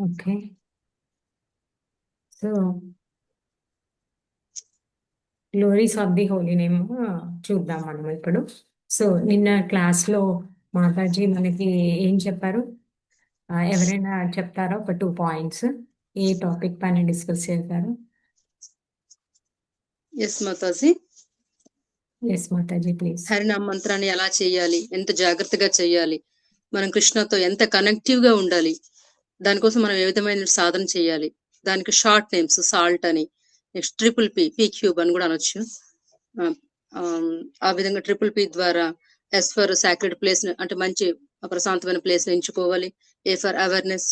Okay. So glories of the holy name చూద్దాం మనం ఇప్పుడు. సో నిన్న క్లాస్లో మాతాజీ మనకి ఏం చెప్పారు? ఎవరైనా చెప్తారా ఒక 2 పాయింట్స్? ఏ టాపిక్ పైన డిస్కస్ చేశారు? Yes Mataji. Yes Mataji please. హరినామ మంత్రాన్ని ఎలా చేయాలి, ఎంత జాగ్రత్తగా చేయాలి, మనం కృష్ణతో ఎంత కనెక్టివ్ గా ఉండాలి, దానికోసం మనం ఏ విధమైన సాధన చేయాలి, దానికి షార్ట్ నేమ్స్ సాల్ట్ అని, నెక్స్ట్ ట్రిపుల్ పి క్యూబ్ అని కూడా అనొచ్చు. ఆ విధంగా ట్రిపుల్ పి ద్వారా ఎస్ ఫర్ సాక్రెడ్ ప్లేస్ అంటే మంచి ప్రశాంతమైన ప్లేస్ ఎంచుకోవాలి. A for awareness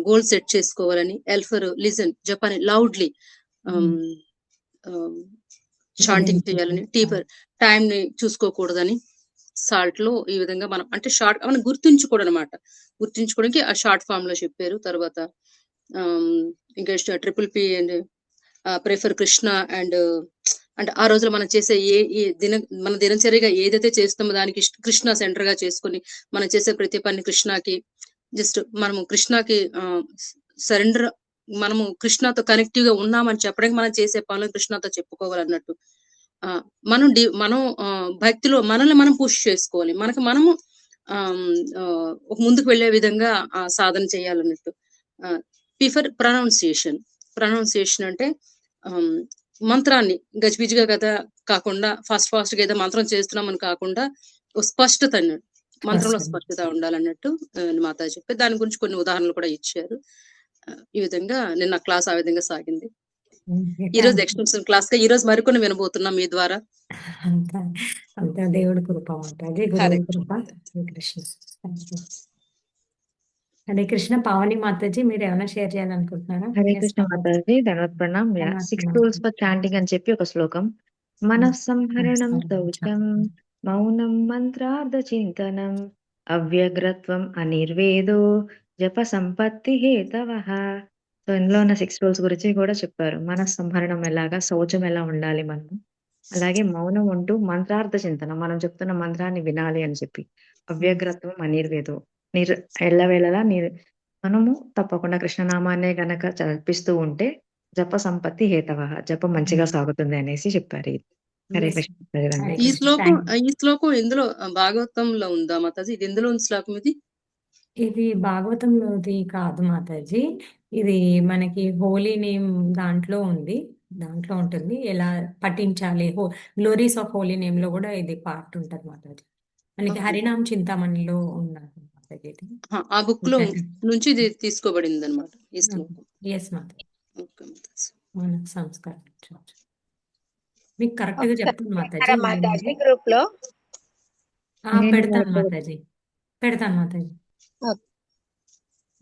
goal set చేసుకోవాలని. ఎల్ ఫర్ లిజన్ జపాని లౌడ్లీ చాంటింగ్ చేయాలని. టీ ఫర్ టైం ని చూసుకోకూడదని. సాల్ట్ లో ఈ విధంగా మనం అంటే షార్ట్ మనం గుర్తుంచుకోవడం అనమాట. గుర్తుంచుకోవడానికి ఆ షార్ట్ ఫామ్ లో చెప్పారు. తర్వాత ఇంకా triple P and prefer Krishna and అంటే ఆ రోజులో మనం చేసే మన దినచర్యగా ఏదైతే చేస్తామో దానికి కృష్ణ సెంటర్ గా చేసుకుని మనం చేసే ప్రతి పని కృష్ణకి జస్ట్ మనము కృష్ణకి సరెండర్, మనము కృష్ణతో కనెక్టివ్ గా ఉన్నామని చెప్పడానికి మనం చేసే పనులు కృష్ణతో చెప్పుకోవాలన్నట్టు. మనం భక్తిలో మనల్ని మనం పుష్ చేసుకోవాలి, మనకు మనము ఒక ముందుకు వెళ్లే విధంగా సాధన చేయాలన్నట్టు. ప్రిఫర్ ప్రొనౌన్సియేషన్ అంటే మంత్రాన్ని గజిబిజిగా కదా కాకుండా ఫాస్ట్ గా ఏదో మంత్రం చేస్తున్నామని కాకుండా స్పష్టత అన్నట్టు, మంత్రంలో స్పష్టత ఉండాలన్నట్టు మాతా చెప్పి దాని గురించి కొన్ని ఉదాహరణలు కూడా ఇచ్చారు. ఈ విధంగా నిన్న క్లాస్ ఆ విధంగా సాగింది. ఈ రోజు ఎక్స్టెన్షన్ క్లాస్ గా ఈ రోజు మరికొన్ని వినబోతున్నాం మీ ద్వారా. అంత దేవుడి కృప మాతాజీ, గురువు కృప. కృష్ణ. హరే కృష్ణ. పావని మాతాజీ మీరు ఏమైనా షేర్ చేయాలనుకుంటున్నారా? హరే కృష్ణ మాతాజీ, ధన్వత్ ప్రణామ్. 6 టూల్స్ ఫర్ చాంటింగ్ అని చెప్పి ఒక శ్లోకం. మనఃసంహరణం శౌచం, మౌనం మంత్రార్థ చింతనం, అవ్యగ్రత్వం అనిర్వేదో, జప సంపత్తి హేతవః. సో ఇందులో ఉన్న 6 టూల్స్ గురించి కూడా చెప్పారు. మనఃసంహరణం ఎలాగా, శౌచం ఎలా ఉండాలి మనం, అలాగే మౌనం ఉంటూ మంత్రార్థ చింతనం, మనం చెప్తున్న మంత్రాన్ని వినాలి అని చెప్పి, అవ్యగ్రత్వం అనిర్వేదో, ఎల్లవేళలా మనము తప్పకుండా కృష్ణనామాన్నే గనక జపిస్తూ ఉంటే జప సంపత్తి హేతవః, జపం మంచిగా సాగుతుంది అనేసి చెప్పారు. హరే కృష్ణ. ఈ శ్లోకం ఇందులో భాగవతంలో ఉందా మాతాజీ? ఇది ఎందులో ఉంది శ్లోకం? ఇది భాగవతంలోది కాదు మాతాజీ, ఇది మనకి హోలీ నేమ్ దాంట్లో ఉంది, దాంట్లో ఉంటుంది ఎలా పఠించాలి. గ్లోరీస్ ఆఫ్ హోలీ నేమ్ లో కూడా ఇది పార్ట్ ఉంటుంది మాతాజీ. మనకి హరినామ్ చింతామణిలో ఉన్నది మాతాజీ. ఆ బుక్ లో నుంచి ఇది తీసుకోబడింది అనమాట ఈ శ్లోకం. ఎస్ మాతాజీ. మన సంస్కారం మీకు కరెక్ట్ గా చెప్తాను మాతాజీ. గ్రూప్ లో పెడతాను మాతాజీ,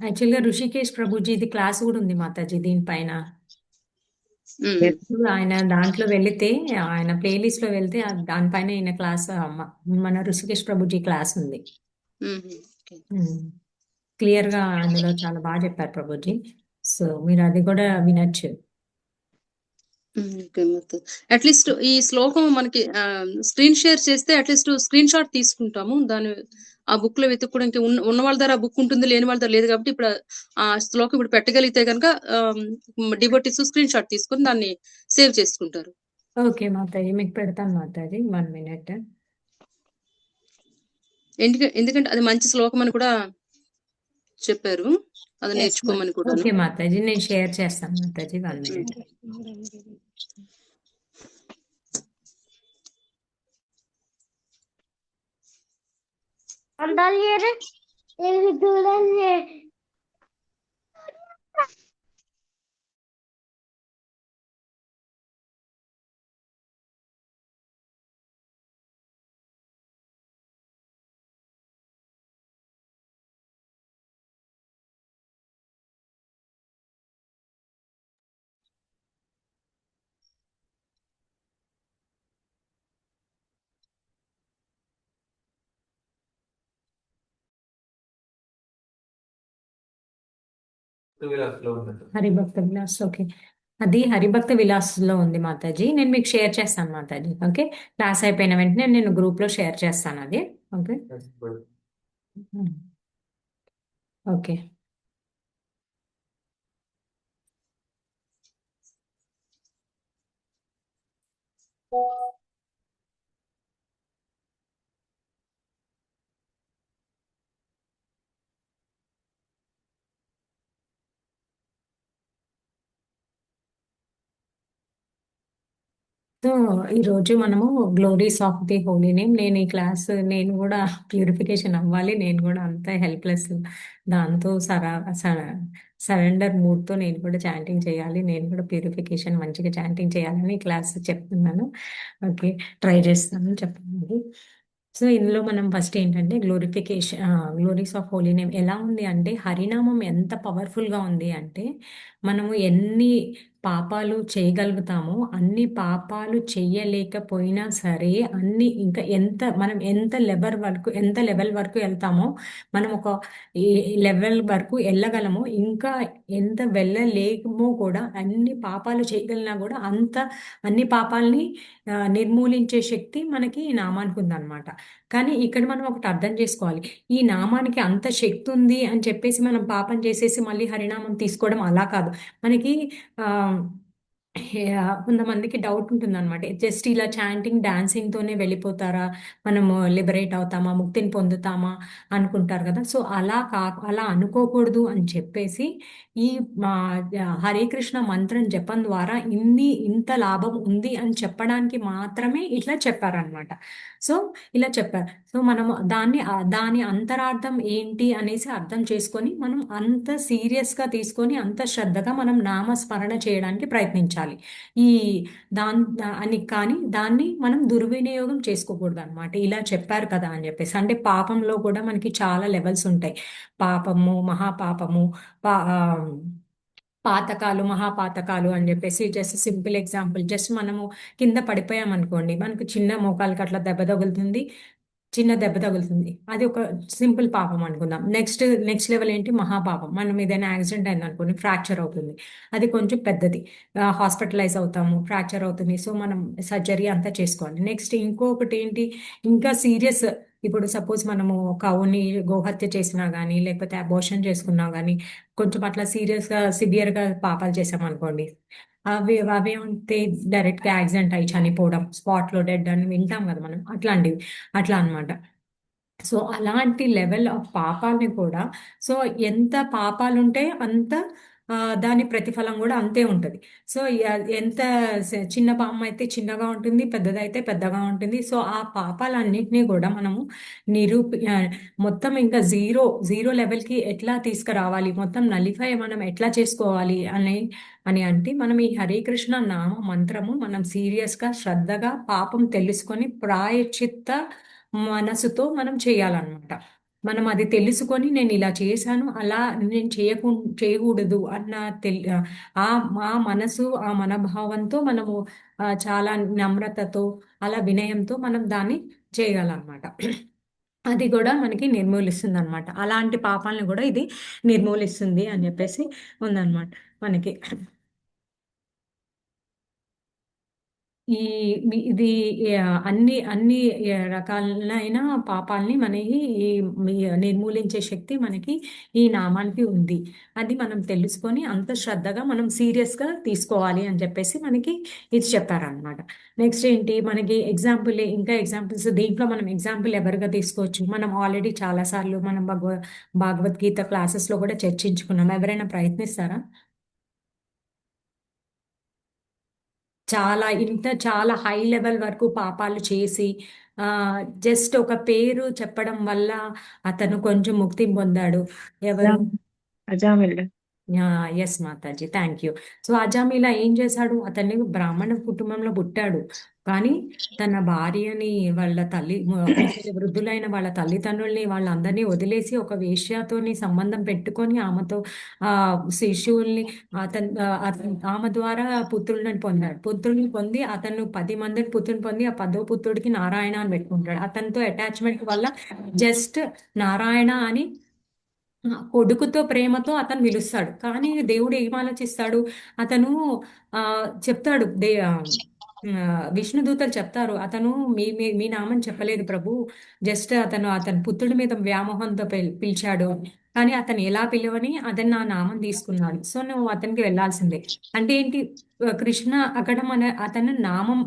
యాక్చువల్గా ఋషికేష్ ప్రభుజీది క్లాస్ కూడా ఉంది మాతాజీ దీనిపైన. ఆయన దాంట్లో వెళితే, ఆయన ప్లేలిస్ట్ లో వెళ్తే దానిపైన ఈయన క్లాస్, మన ఋషికేష్ ప్రభుజీ క్లాస్ ఉంది. క్లియర్ గా అందులో చాలా బాగా చెప్పారు ప్రభుజీ. సో మీరు అది కూడా వినొచ్చు. అట్లీస్ట్ ఈ శ్లోకం మనకి స్క్రీన్ షేర్ చేస్తే అట్లీస్ట్ స్క్రీన్ షాట్ తీసుకుంటాము. దాని ఆ బుక్ లో వెతుక్కోవడానికి ఉన్న వాళ్ళ దగ్గర ఆ బుక్ ఉంటుంది, లేని వాళ్ళ దగ్గర లేదు. కాబట్టి ఇప్పుడు ఆ శ్లోకం ఇప్పుడు పెట్టగలిగితే కనుక డివోటీస్ స్క్రీన్ షాట్ తీసుకొని దాన్ని సేవ్ చేసుకుంటారు. ఓకే మాతాజీ, మీకు పెడతాను మాతాజీ, 1 minute. ఎందుకంటే అది మంచి శ్లోకం అని కూడా చెప్పారు, అది నేర్చుకోమని కూడా. ఓకే మాతాజీ, నేను షేర్ చేస్తాను మాతాజీ, 1 minute. హరిభక్త విలాస్. ఓకే, అది హరిభక్త విలాస్ లో ఉంది మాతాజీ. నేను మీకు షేర్ చేస్తాను మాతాజీ. ఓకే, క్లాస్ అయిపోయిన వెంటనే నేను గ్రూప్ లో షేర్ చేస్తాను అది. Okay okay. సో ఈరోజు మనము glories of the holy name. నేను ఈ క్లాస్ నేను కూడా ప్యూరిఫికేషన్ అవ్వాలి. నేను కూడా అంత హెల్ప్లెస్. దాంతో సరెండర్ మూడ్తో నేను కూడా చాంటింగ్ చేయాలి. నేను కూడా ప్యూరిఫికేషన్ మంచిగా చాంటింగ్ చేయాలని క్లాస్ చెప్తున్నాను. ఓకే, ట్రై చేస్తాను చెప్పండి. సో ఇందులో మనం ఫస్ట్ ఏంటంటే గ్లోరీస్ ఆఫ్ హోలీ నేమ్ ఎలా ఉంది అంటే, హరినామం ఎంత పవర్ఫుల్గా ఉంది అంటే, మనము ఎన్ని పాపాలు చేయగలుగుతామో అన్ని పాపాలు చెయ్యలేకపోయినా సరే, అన్ని ఇంకా మనం ఎంత లెవెల్ వరకు వెళ్తామో, మనం ఒక ఈ లెవెల్ వరకు వెళ్ళగలమో, ఇంకా ఎంత వెళ్ళలేమో కూడా, అన్ని పాపాలు చేయగలిగినా కూడా అన్ని పాపాలని నిర్మూలించే శక్తి మనకి ఈ నామానికి ఉందన్నమాట. కానీ ఇక్కడ మనం ఒకటి అర్థం చేసుకోవాలి. ఈ నామానికి అంత శక్తి ఉంది అని చెప్పేసి మనం పాపం చేసేసి మళ్ళీ హరినామం తీసుకోవడం అలా కాదు. మనకి ఆ కొంతమందికి డౌట్ ఉంటుందన్నమాట. జస్ట్ ఇలా చాంటింగ్, డాన్సింగ్‌తోనే వెళ్ళిపోతారా? మనము లిబరేట్ అవుతామా? ముక్తిని పొందుతామా? అనుకుంటారు కదా! సో, అలా అనుకోకూడదు అని చెప్పేసి, ఈ హరే కృష్ణ మంత్రం జపం ద్వారా ఇంత లాభం ఉంది అని చెప్పడానికి మాత్రమే ఇట్లా చెప్పారనమాట. సో, ఇలా చెప్పారు. సో, మనము దాని అంతరార్థం ఏంటి అనేసి అర్థం చేసుకొని, మనం అంత సీరియస్‌గా తీసుకొని, అంత శ్రద్ధగా మనం నామస్మరణ చేయడానికి ప్రయత్నించాలి. ఈ కానీ దాన్ని మనం దుర్వినియోగం చేసుకోకూడదనమాట. ఇలా చెప్పారు కదా అని చెప్పేసి. అంటే పాపంలో కూడా మనకి చాలా లెవెల్స్ ఉంటాయి. పాపము, మహాపాపము, పా ఆహ్, పాతకాలు, మహాపాతకాలు అని చెప్పేసి. జస్ట్ సింపుల్ ఎగ్జాంపుల్, జస్ట్ మనము కింద పడిపోయామనుకోండి, మనకు చిన్న మోకాలికి అట్లా దెబ్బ తగులుతుంది. చిన్న దెబ్బ తగులుతుంది. అది ఒక సింపుల్ పాపం అనుకుందాం. నెక్స్ట్ లెవెల్ ఏంటి? మహాపాపం. మనం ఏదైనా యాక్సిడెంట్ అయిందనుకోండి, ఫ్రాక్చర్ అవుతుంది. అది కొంచెం పెద్దది. హాస్పిటలైజ్ అవుతాము, ఫ్రాక్చర్ అవుతుంది. సో, మనం సర్జరీ అంతా చేసుకోవాలి. నెక్స్ట్ ఇంకొకటి ఏంటి? ఇంకా సీరియస్. ఇప్పుడు సపోజ్ మనము కవుని గోహత్య చేసినా గానీ, లేకపోతే అబోర్షన్ చేసుకున్నా గానీ, కొంచెం అట్లా సివియర్‌గా పాపాలు చేశామనుకోండి, అవేమంటే డైరెక్ట్‌గా యాక్సిడెంట్ అయ్యి చనిపోవడం, స్పాట్‌లో డెడ్ అని వింటాం కదా మనం. అట్లాంటివి. అట్లా అన్నమాట. సో, అలాంటి లెవెల్ ఆఫ్ పాపాల్ని కూడా, సో, ఎంత పాపాలుంటే అంత దాని ప్రతిఫలం గూడా అంతే ఉంటది. సో, ఎంత చిన్న పామయితే చిన్నగా ఉంటుంది, పెద్దదైతే పెద్దగా ఉంటుంది. సో, ఆ పాపాలన్నిటిని గూడా మనము మొత్తం ఇంకా జీరో లెవెల్‌కి ఎట్లా తీసుకురావాలి, మొత్తం నలిఫై మనం ఎట్లా చేసుకోవాలి అని అంటే, మనం ఈ హరే కృష్ణ నామ మంత్రము మనం సీరియస్‌గా, శ్రద్ధగా, పాపం తెలుసుకొని ప్రాయశ్చిత్త మనసుతో మనం చేయాలన్నమాట. మనం అది తెలుసుకొని నేనిలా చేశాను, అలా నేను చేయకూడదు అన్న ఆ మా మనసు, ఆ మనోభావంతో మనము చాలా నమ్రతతో, అలా వినయంతో మనం దాన్ని చేయగలనమాట. అది గూడా మనకి నిర్మూలిస్తుందనమాట. అలాంటి పాపాలను గూడా ఇది నిర్మూలిస్తుంది అని జెప్పేసి ఉందనమాట మనకి. ఈ ఇది అన్ని రకాలైన పాపాల్ని మనకి ఈ మీ నిర్మూలించే శక్తి మనకి ఈ నామానికి ఉంది. అది మనం తెలుసుకొని అంత శ్రద్ధగా మనం సీరియస్‌గా తీసుకోవాలి అని చెప్పేసి మనకి ఇది చెప్పారనమాట. నెక్స్ట్ ఏంటి మనకి ఇంకా ఎగ్జాంపుల్స్ దీంట్లో మనం ఎగ్జాంపుల్ ఎవరుగా తీసుకోవచ్చు? మనం ఆల్రెడీ చాలా సార్లు మనం భాగవద్గీత క్లాసెస్‌లో కూడా చర్చించుకున్నాం. ఎవరైనా ప్రయత్నిస్తారా? చాలా హై లెవెల్ వరకు పాపాలు చేసి, జస్ట్ ఒక పేరు చెప్పడం వల్ల అతను కొంచెం ముక్తి పొందాడు. ఎవరు? అజామిల్. యెస్ మాతాజీ. Thank you. సో, అజామిలా ఏం చేశాడు? అతన్ని బ్రాహ్మణ కుటుంబంలో పుట్టాడు. కానీ తన భార్యని, వాళ్ళ ముసలి వృద్ధులైన వాళ్ళ తల్లిదండ్రుల్ని, వాళ్ళందరినీ వదిలేసి ఒక వేశ్యతోని సంబంధం పెట్టుకొని ఆమెతో శిశువుల్ని ఆమె ద్వారా పుత్రులని పొందాడు. పుత్రుల్ని పొంది అతను 10 మందిని పుత్రుని పొంది, ఆ 10వ పుత్రుడికి నారాయణ అని పెట్టుకుంటాడు. అతనితో అటాచ్‌మెంట్ వల్ల జస్ట్ నారాయణ అని కొడుకుతో ప్రేమతో అతను పిలుస్తాడు. కానీ దేవుడు ఏం ఆలోచిస్తాడు? అతను చెప్తాడు. విష్ణు దూతలు చెప్తారు. అతను మీ మీ మీ నామం చెప్పలేదు ప్రభు. జస్ట్ అతని పుత్రుడి మీద వ్యామోహంతో పిలిచాడు. కానీ అతను ఎలా పిలవని అతను నా నామం తీసుకున్నాడు. సో, నువ్వు అతనికి వెళ్ళాల్సిందే. అంటే ఏంటి? కృష్ణ అక్కడ అతను నామం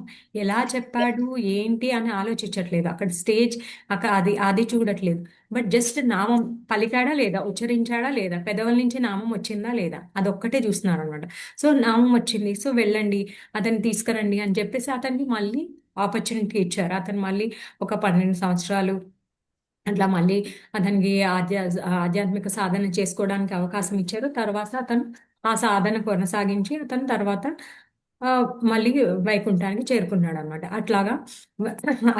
ఎలా చెప్పాడు ఏంటి అని ఆలోచించట్లేదు. అక్కడ స్టేజ్ అక్కడ అది చూడట్లేదు. బట్ జస్ట్ నామం పలికాడా లేదా, ఉచ్చరించాడా లేదా, పెదవుల నుంచి నామం వచ్చిందా లేదా, అదొక్కటే చూస్తున్నారు అనమాట. సో నామం వచ్చింది, సో వెళ్ళండి అతన్ని తీసుకురండి అని చెప్పేసి అతనికి మళ్ళీ ఆపర్చునిటీ ఇచ్చారు. అతను మళ్ళీ ఒక 12 సంవత్సరాలు అట్లా మళ్ళీ అతనికి ఆధ్యాత్మిక సాధన చేసుకోవడానికి అవకాశం ఇచ్చారు. తర్వాత అతను ఆ సాధన కొనసాగించి అతను తర్వాత ఆ, మళ్ళీ వైకుంఠానికి చేరుకున్నాడు అనమాట. అట్లాగా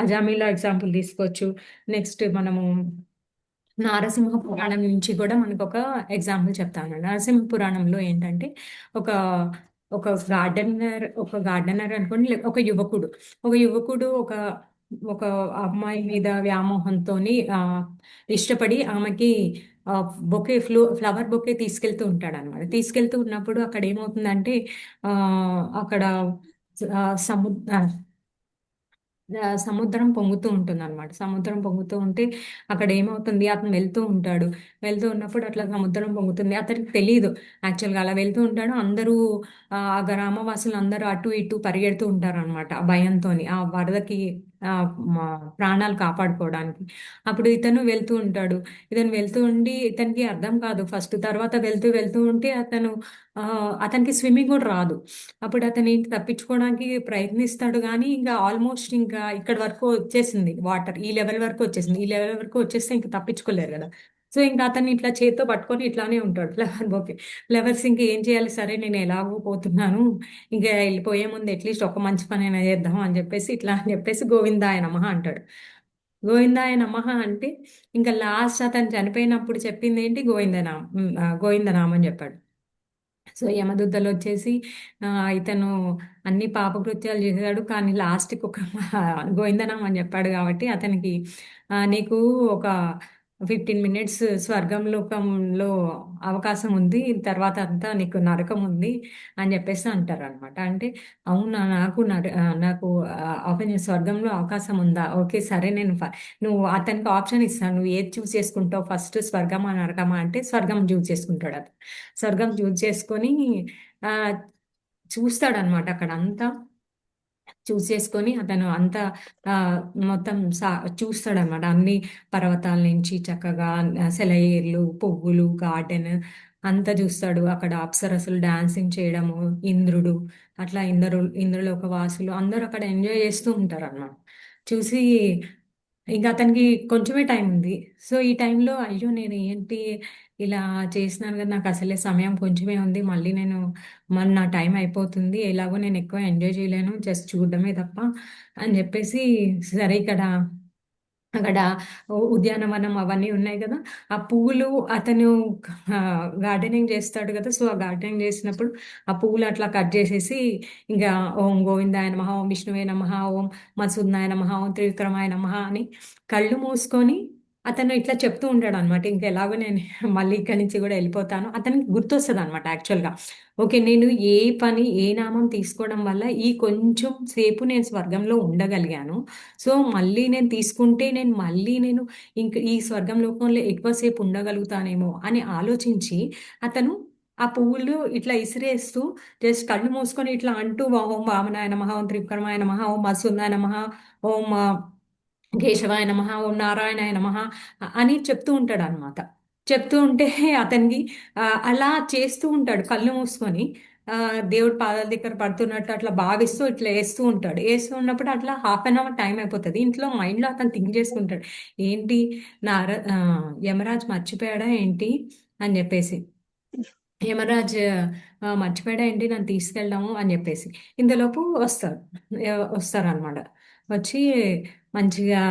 అజామీలో ఎగ్జాంపుల్ తీసుకోవచ్చు. నెక్స్ట్ మనము నారసింహ పురాణం నుంచి కూడా మనకు ఒక ఎగ్జాంపుల్ చెప్తాను. నరసింహ పురాణంలో ఏంటంటే ఒక ఒక గార్డెనర్ అనుకోండి, ఒక యువకుడు, ఒక ఒక అమ్మాయి మీద వ్యామోహంతోని ఇష్టపడి ఆమెకి ఫ్లవర్ బొకే తీసుకెళ్తూ ఉంటాడు అనమాట. తీసుకెళ్తూ ఉన్నప్పుడు అక్కడ ఏమవుతుందంటే ఆ అక్కడ సముద్ర సముద్రం పొంగుతూ ఉంటుందన్నమాట. సముద్రం పొంగుతూ ఉంటే అక్కడ ఏమవుతుంది, అతను వెళ్తూ ఉంటాడు. వెళ్తూ ఉన్నప్పుడు అట్లా సముద్రం పొంగుతుంది. అతనికి తెలీదు యాక్చువల్‌గా అలా వెళ్తూ ఉంటాడు. అందరూ ఆ గ్రామవాసులు అందరూ అటు ఇటు పరిగెడుతూ ఉంటారనమాట ఆ భయంతోని. ఆ వరదకి మా ప్రాణాలు కాపాడుకోవడానికి. అప్పుడు ఇతను వెళ్తూ ఉంటాడు. ఇతను వెళ్తూ ఉండి ఇతనికి అర్థం కాదు ఫస్ట్. తర్వాత వెళ్తూ వెళ్తూ ఉంటే అతనికి స్విమ్మింగ్ కూడా రాదు. అప్పుడు అతను ఏంటి తప్పించుకోవడానికి ప్రయత్నిస్తాడు కానీ ఇంకా ఆల్మోస్ట్ ఇంకా ఇక్కడ వరకు వచ్చేసింది వాటర్. ఈ లెవెల్ వరకు వచ్చేసింది. ఈ లెవెల్ వరకు వచ్చేస్తే ఇంకా తప్పించుకోలేరు కదా. సో ఇంకా అతన్ని ఇట్లా చేత్తో పట్టుకొని ఇట్లానే ఉంటాడు ఫ్లవర్ ఓకే. ఫ్లవర్స్ ఇంకా ఏం చేయాలి, సరే నేను ఎలాగో పోతున్నాను, ఇంకా వెళ్ళిపోయే ముందు అట్లీస్ట్ ఒక మంచి పని అయినా చేద్దాం అని చెప్పేసి ఇట్లా అని చెప్పేసి గోవిందాయ నమః అంటాడు. గోవిందాయ నమః అంటే ఇంకా లాస్ట్ అతను చనిపోయినప్పుడు చెప్పింది ఏంటి, గోవిందనామం చెప్పాడు. సో యమదూతలు వచ్చేసి ఇతను అన్ని పాపకృత్యాలు చేశాడు కానీ లాస్ట్కి ఒక గోవిందనామం అని చెప్పాడు కాబట్టి అతనికి నీకు ఒక 15 మినిట్స్ స్వర్గం లోకంలో అవకాశం ఉంది, తర్వాత అంతా నీకు నరకం ఉంది అని చెప్పేసి అంటారు అనమాట. అంటే అవునా, నాకు స్వర్గంలో అవకాశం ఉందా, ఓకే సరే నేను నువ్వు అతనికి ఆప్షన్ ఇస్తాను, నువ్వు ఏది చూస్ చేసుకుంటావు ఫస్ట్, స్వర్గమా నరకమా అంటే స్వర్గం చూస్ చేసుకుంటాడు అతను. స్వర్గం చూస్ చేసుకొని ఆ చూస్తాడనమాట. అక్కడ అంతా చూస్ చేసుకొని అతను అంతా ఆ, మొత్తం చూస్తాడనమాట. అన్ని పర్వతాల నుంచి చక్కగా సెలయేర్లు, పువ్వులు, గార్డెన్ అంతా చూస్తాడు. అక్కడ అప్సరసలు డాన్సింగ్ చేయడము, ఇంద్రుడు, అట్లా ఇంద్రలోక వాసులు అందరూ అక్కడ ఎంజాయ్ చేస్తూ ఉంటారు అన్నమాట. చూసి ఇంకా అతనికి కొంచెమే టైం ఉంది. సో ఈ టైంలో అయ్యో నేను ఏంటి ఇలా చేసినాను కదా, నాకు అసలే సమయం కొంచెమే ఉంది, మళ్ళీ నా టైం అయిపోతుంది, ఎలాగో నేను ఎక్కువ ఎంజాయ్ చేయలేను, జస్ట్ చూడడమే తప్ప అని చెప్పేసి సరే అక్కడ ఉద్యానవనం అవన్నీ ఉన్నాయి కదా, ఆ పువ్వులు అతను గార్డెనింగ్ చేస్తాడు కదా. సో ఆ గార్డెనింగ్ చేసినప్పుడు ఆ పువ్వులు అట్లా కట్ చేసేసి ఇంకా ఓం గోవిందాయ నమః, ఓం విష్ణువే నమః, ఓం మధుసూదనాయ నమః, ఓం త్రివిక్రమాయ నమః అని కళ్ళు మూసుకొని అతను ఇట్లా చెప్తూ ఉంటాడు అనమాట. ఇంకా ఎలాగో నేను మళ్ళీ ఇక్కడి నుంచి కూడా వెళ్ళిపోతాను, అతనికి గుర్తొస్తుంది అనమాట యాక్చువల్గా. ఓకే నేను ఏ నామం తీసుకోవడం వల్ల ఈ కొంచెం సేపు నేను స్వర్గంలో ఉండగలిగాను, సో మళ్ళీ నేను తీసుకుంటే నేను ఇంక ఈ స్వర్గం లోకంలో ఎక్కువసేపు ఉండగలుగుతానేమో అని ఆలోచించి అతను ఆ పువ్వులు ఇట్లా ఇసిరేస్తూ జస్ట్ కళ్ళు మూసుకొని ఇట్లా అంటూ ఓం వామనాయ నమః, ఓం త్రివిక్రమాయ నమః, ఓం మధుసూదనాయ నమః, ఓం కేశవాయ నమః, ఓం నారాయణాయ నమః అని చెప్తూ ఉంటాడు అనమాట. చెప్తూ ఉంటే అతనికి అలా చేస్తూ ఉంటాడు కళ్ళు మూసుకొని. దేవుడి పాదాల దగ్గర పడుతున్నట్టు అట్లా భావిస్తూ ఇట్లా వేస్తూ ఉంటాడు. వేస్తూ ఉన్నప్పుడు అట్లా ½ టైం అయిపోతుంది. ఇంట్లో మైండ్లో అతను థింక్ చేసుకుంటాడు, ఏంటి యమరాజ్ మర్చిపోయాడా ఏంటి అని చెప్పేసి. యమరాజ్ మర్చిపోయాడా ఏంటి నన్ను తీసుకెళ్ళడము అని చెప్పేసి. ఇంతలోపు వస్తారు అనమాట. వచ్చి మంచిగా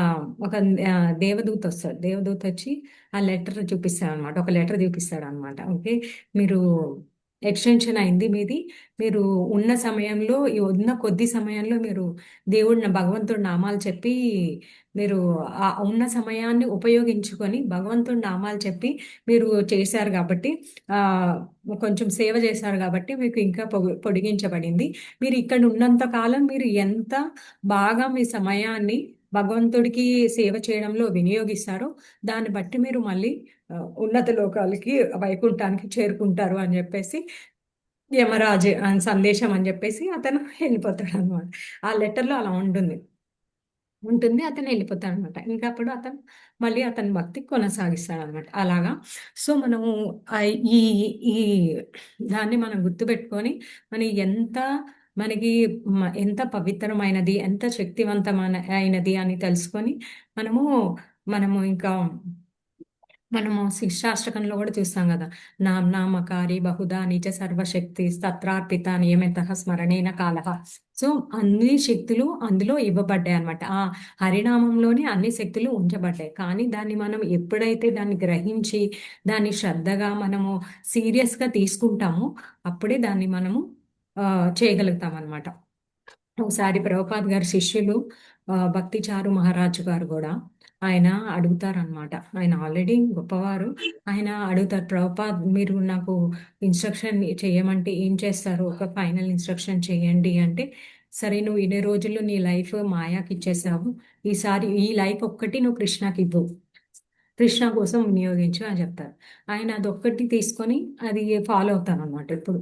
ఒక ఆ, దేవదూత వస్తాడు. దేవదూత వచ్చి ఆ లెటర్ చూపిస్తాడు అనమాట. ఒక లెటర్ చూపిస్తాడు అనమాట. ఓకే మీరు ఎక్స్టెన్షన్ అయింది మీది, మీరు ఉన్న కొద్ది సమయంలో మీరు భగవంతుడి నామాలు చెప్పి మీరు ఆ ఉన్న సమయాన్ని ఉపయోగించుకొని భగవంతుడి నామాలు చెప్పి మీరు చేశారు కాబట్టి ఆ కొంచెం సేవ చేశారు కాబట్టి మీకు ఇంకా పొడిగించబడింది. మీరు ఇక్కడ ఉన్నంత కాలం మీరు ఎంత బాగా మీ సమయాన్ని భగవంతుడికి సేవ చేయడంలో వినియోగిస్తారో దాన్ని బట్టి మీరు మళ్ళీ ఉన్నత లోకాలకి వైకుంఠానికి చేరుకుంటారు అని చెప్పేసి యమరాజు అని సందేశం అని చెప్పేసి అతను వెళ్ళిపోతాడు అనమాట. ఆ లెటర్‌లో అలా ఉంటుంది. అతను వెళ్ళిపోతాడనమాట. ఇంకా అప్పుడు అతను మళ్ళీ అతని భక్తి కొనసాగిస్తాడనమాట. అలాగా. సో, మనము ఈ ఈ దాన్ని మనం గుర్తుపెట్టుకొని మనం మనకి ఎంత పవిత్రమైనది, ఎంత అయినది అని తెలుసుకొని మనము మనము ఇంకా మనము శిక్షాష్టకంలో కూడా చూస్తాం కదా! నామ్నామకారి బహుధా నిజ సర్వశక్తి తత్రార్పిత నియమితః స్మరణేన కాలః. సో, అన్ని శక్తులు అందులో ఇవ్వబడ్డాయన్నమాట. ఆ హరినామంలోనే అన్ని శక్తులు ఉంచబడ్డాయి. కానీ దాన్ని మనం ఎప్పుడైతే దాన్ని గ్రహించి, దాన్ని శ్రద్ధగా మనము సీరియస్‌గా తీసుకుంటామో, అప్పుడే దాన్ని మనము చేయగలుగుతామన్నమాట. ఒకసారి ప్రభుపాద్ గారి శిష్యులు భక్తిచారు మహారాజు గారు గూడా ఆయన అడుగుతారనమాట. ఆయన ఆల్రెడీ గొప్పవారు. ఆయన అడుగుతారు, "ప్రభుపాద్ మీరు నాకు ఇన్‌స్ట్రక్షన్ చేయమంటే ఏం చేస్తారు? ఒక ఫైనల్ ఇన్‌స్ట్రక్షన్ చేయండి" అంటే, "సరే నువ్వు ఇన్ని రోజులు నీ లైఫ్ మాయాకిచ్చేసావు. ఈసారి ఈ లైఫ్ ఒక్కటి నువ్వు కృష్ణకివ్వు. కృష్ణ కోసం వినియోగించు" అని చెప్తారు. ఆయన అదొక్కటి తీసుకొని అది ఫాలో అవుతారనమాట ఎప్పుడు.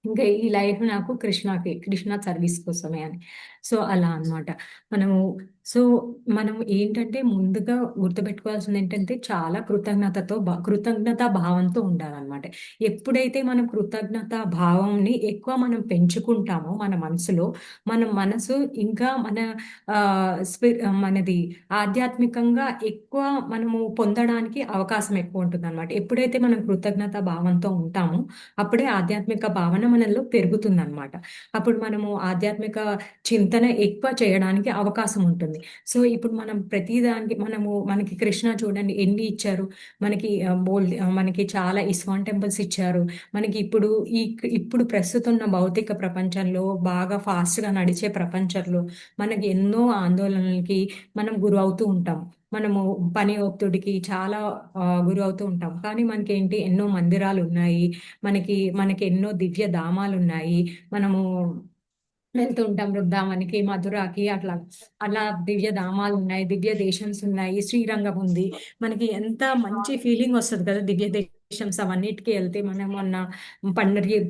ఇంకా ఈ లైఫ్ నాకు కృష్ణ సర్వీస్ కోసమే అని. సో, అలా అన్నమాట. మనము సో, మనం ఏంటంటే ముందుగా గుర్తుపెట్టుకోవాల్సిందేంటంటే చాలా కృతజ్ఞతా భావంతో ఉండాలన్నమాట. ఎప్పుడైతే మనం కృతజ్ఞతా భావంని ఎక్కువ మనం పెంచుకుంటామో మన మనసులో, మన మనసు ఇంకా మనది ఆధ్యాత్మికంగా ఎక్కువ మనము పొందడానికి అవకాశం ఎక్కువుంటుందన్నమాట. ఎప్పుడైతే మనం కృతజ్ఞతా భావంతో ఉంటామో అప్పుడే ఆధ్యాత్మిక భావన మనలో పెరుగుతుందనమాట. అప్పుడు మనము ఆధ్యాత్మిక చింతన ఎక్కువ చేయడానికి అవకాశం ఉంటుంది. సో, ఇప్పుడు మనం ప్రతిదానికి మనకి కృష్ణ చూడండి ఎన్ని ఇచ్చారు. మనకి చాలా ఇస్కాన్ టెంపుల్స్ ఇచ్చారు. మనకి ఇప్పుడు ప్రస్తుతం ఉన్న భౌతిక ప్రపంచంలో బాగా ఫాస్ట్‌గా నడిచే ప్రపంచంలో మనకి ఎన్నో ఆందోళనలకి మనం గురవుతూ ఉంటాం. మనము పని ఒత్తిడికి చాలా గురవుతూ ఉంటాం. కానీ మనకేంటి ఎన్నో మందిరాలున్నాయి. మనకి ఎన్నో దివ్య ధామాలున్నాయి. మనము వెళ్తూ ఉంటాం వృందావనికి, మధురకి అలా దివ్య ధామాలున్నాయి. దివ్య దేశమ్స్ ఉన్నాయి. శ్రీరంగం ఉంది. మనకి ఎంత మంచి ఫీలింగ్ వస్తది కదా! దివ్య దేశమ్స్ అవన్నిటికి ఎళ్తే మనం మొన్న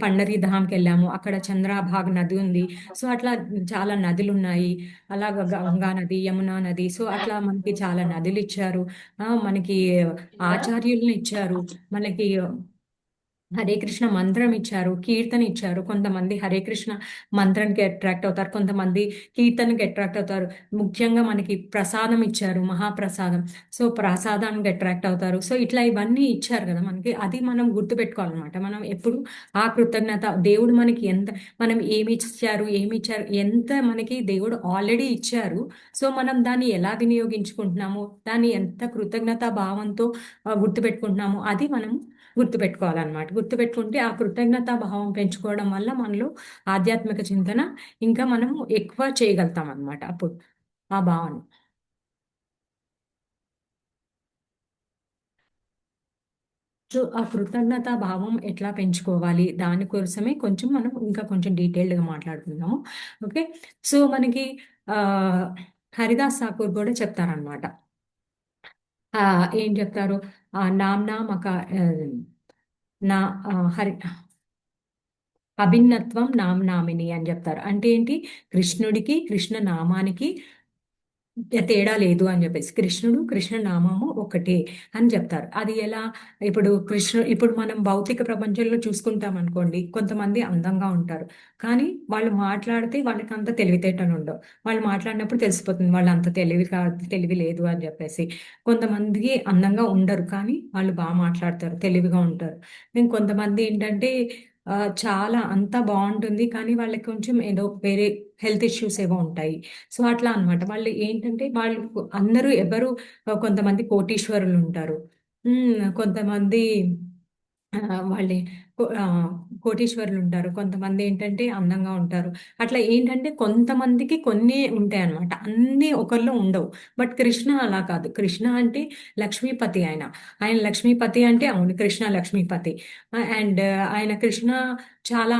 పండరి ధామ్‌కెళ్ళాము. అక్కడ చంద్రభాగ నది ఉంది. సో, అట్లా చాలా నదులున్నాయి. అలాగ గంగా నది, యమునా నది. సో, అట్లా మనకి చాలా నదులిచ్చారు. మనకి ఆచార్యుల్ని ఇచ్చారు. మనకి హరే కృష్ణ మంత్రం ఇచ్చారు. కీర్తన ఇచ్చారు. కొంతమంది హరే కృష్ణ మంత్రానికి అట్రాక్ట్ అవుతారు. కొంతమంది కీర్తనకి అట్రాక్ట్ అవుతారు. ముఖ్యంగా మనకి ప్రసాదం ఇచ్చారు. మహాప్రసాదం. సో, ప్రసాదానికి అట్రాక్ట్ అవుతారు. సో, ఇట్లా ఇవన్నీ ఇచ్చారు గదా! మనకి. అది మనం గుర్తుపెట్టుకోవాలనమాట. మనం ఎప్పుడు ఆ కృతజ్ఞత దేవుడు మనకి మనం ఎంత మనకి దేవుడు ఆల్రెడీ ఇచ్చారు. సో, మనం దాన్ని ఎలా వినియోగించుకుంటున్నామో, దాన్ని ఎంత కృతజ్ఞతా భావంతో గుర్తుపెట్టుకుంటున్నామో అది మనం గుర్తుపెట్టుకోవాలన్నమాట. గుర్తుపెట్టుకుంటే ఆ కృతజ్ఞతా భావం పెంచుకోవడం వల్ల మనలో ఆధ్యాత్మిక చింతన ఇంకా మనము ఎక్కువ చేయగలుగుతామన్నమాట అప్పుడు ఆ భావన. సో, ఆ కృతజ్ఞతా భావం ఎట్లా పెంచుకోవాలి? దాని కోసమే మనం ఇంకా కొంచెం డీటెయిల్డ్‌గా మాట్లాడుకుందాము. ఓకే. సో, మనకి ఆహ్, హరిదాస్ ఠాకూర్ గూడా చెప్తారన్నమాట. ఏం చెప్తారు? నామ్నామక ఆహ్, నా హరి అభిన్నత్వం నామ్నామిని అని జెప్తారు. అంటే ఏంటి? కృష్ణ నామానికి తేడా లేదు అని జెప్పేసి. కృష్ణ నామము ఒకటే అని జెప్తారు. అది ఎలా? ఇప్పుడు మనం భౌతిక ప్రపంచంలో చూసుకుంటామనుకోండి, కొంతమంది అందంగా ఉంటారు. కానీ వాళ్ళు మాట్లాడితే వాళ్ళకంత తెలివితేటలుండవు. వాళ్ళు మాట్లాడినప్పుడు తెలిసిపోతుంది వాళ్ళంత తెలివి లేదు అని జెప్పేసి. కొంతమందికి అందంగా ఉండరు. కానీ వాళ్ళు మాట్లాడతారు. తెలివిగా ఉంటారు. ఇంకొంతమంది ఏంటంటే చాలా అంతా బావుంటుంది. కానీ వాళ్ళకి కొంచెం ఏదో వేరే హెల్త్ ఇష్యూస్ ఏవో ఉంటాయి. సో, అట్లా అన్నమాట. అందరూ కొంతమంది కోటీశ్వరులుంటారు. కొంతమంది వాళ్ళే కోటీశ్వరులుంటారు. కొంతమందేంటంటే అందంగా ఉంటారు. అట్లా ఏంటంటే కొంతమందికి కొన్ని ఉంటాయన్నమాట. అన్నీ ఒకళ్ళలో ఉండవు. బట్ కృష్ణ అలా కాదు. కృష్ణ అంటే లక్ష్మీపతి ఆయన. ఆయన లక్ష్మీపతి అంటే అవును కృష్ణ లక్ష్మీపతి. అండ్ ఆయన కృష్ణ చాలా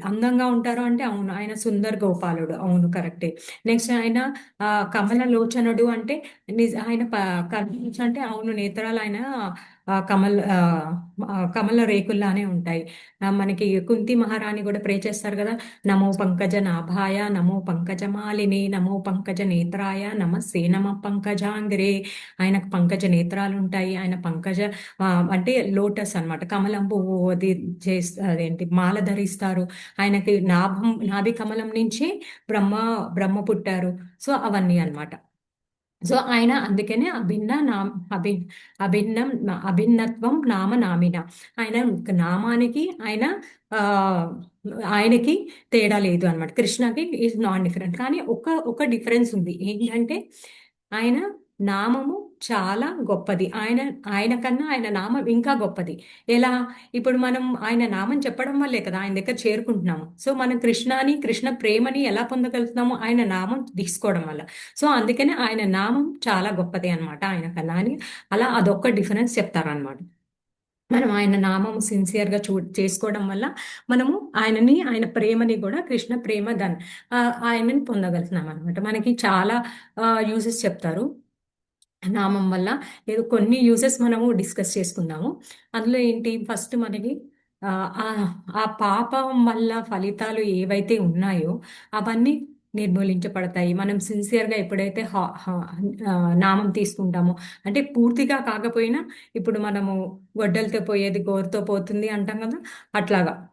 అందంగా ఉంటారు అంటే అవును. ఆయన సుందర్ గోపాలుడు. అవును కరెక్టే. నెక్స్ట్ ఆయన కమల లోచనుడు అంటే ఆయన కనిపించంటే అవును నేత్రాలు ఆయన కమల రేకుల్లానే ఉంటాయి. మనకి కుంతి మహారాణి కూడా ప్రే చేస్తారు కదా, నమో పంకజ నాభాయ, నమో పంకజ మాలిని, నమో పంకజ నేత్రాయ, నమస్తే నమ పంకజాంగ్రే. ఆయనకు పంకజ నేత్రాలు ఉంటాయి. ఆయన పంకజ ఆ, అంటే లోటస్ అన్నమాట, కమలం పువ్వు అది అదేంటి మాల ధరిస్తారు. ఆయనకి నాభి కమలం నుంచి బ్రహ్మ బ్రహ్మ పుట్టారు. సో అవన్నీ అన్నమాట. సో ఆయన అందుకనే అభి అభిన్నం అభిన్నత్వం నామ నామిన. ఆయన నామానికి ఆ ఆయనకి తేడా లేదు అన్నమాట. కృష్ణకి ఈజ్ నాన్ డిఫరెంట్. కానీ ఒక డిఫరెన్స్ ఉంది. ఏంటంటే ఆయన నామము చాలా గొప్పది. ఆయన కన్నా ఆయన నామం ఇంకా గొప్పది. ఎలా? ఇప్పుడు మనం ఆయన నామం చెప్పడం వల్లే కదా ఆయన దగ్గర చేరుకుంటున్నాము. సో మనం కృష్ణ ప్రేమని ఎలా పొందగలుగుతున్నాము? ఆయన నామం తీసుకోవడం వల్ల. సో అందుకనే ఆయన నామం చాలా గొప్పది అన్నమాట ఆయన కన్నా అని. అలా అదొక్క డిఫరెన్స్ చెప్తారనమాట. మనం ఆయన నామం సిన్సియర్గా చేసుకోవడం వల్ల మనము ఆయన ప్రేమని కూడా కృష్ణ ప్రేమ ఆయనని పొందగలుగుతున్నాం అనమాట. మనకి చాలా యూజెస్ చెప్తారు నామం వల్ల. ఏదో కొన్ని యూజెస్ మనము డిస్కస్ చేసుకుందాము. అందులో ఏంటి, ఫస్ట్ మనకి ఆ ఆ- ఆ పాపం వల్ల ఫలితాలు ఏవైతే ఉన్నాయో అవన్నీ నిర్మూలించబడతాయి. మనం సిన్సియర్గా ఎప్పుడైతే నామం తీసుకుంటామో, అంటే పూర్తిగా కాకపోయినా, ఇప్పుడు మనము గొడ్డలతో పోయేది గోరుతో పోతుంది అంటాం కదా, అట్లాగా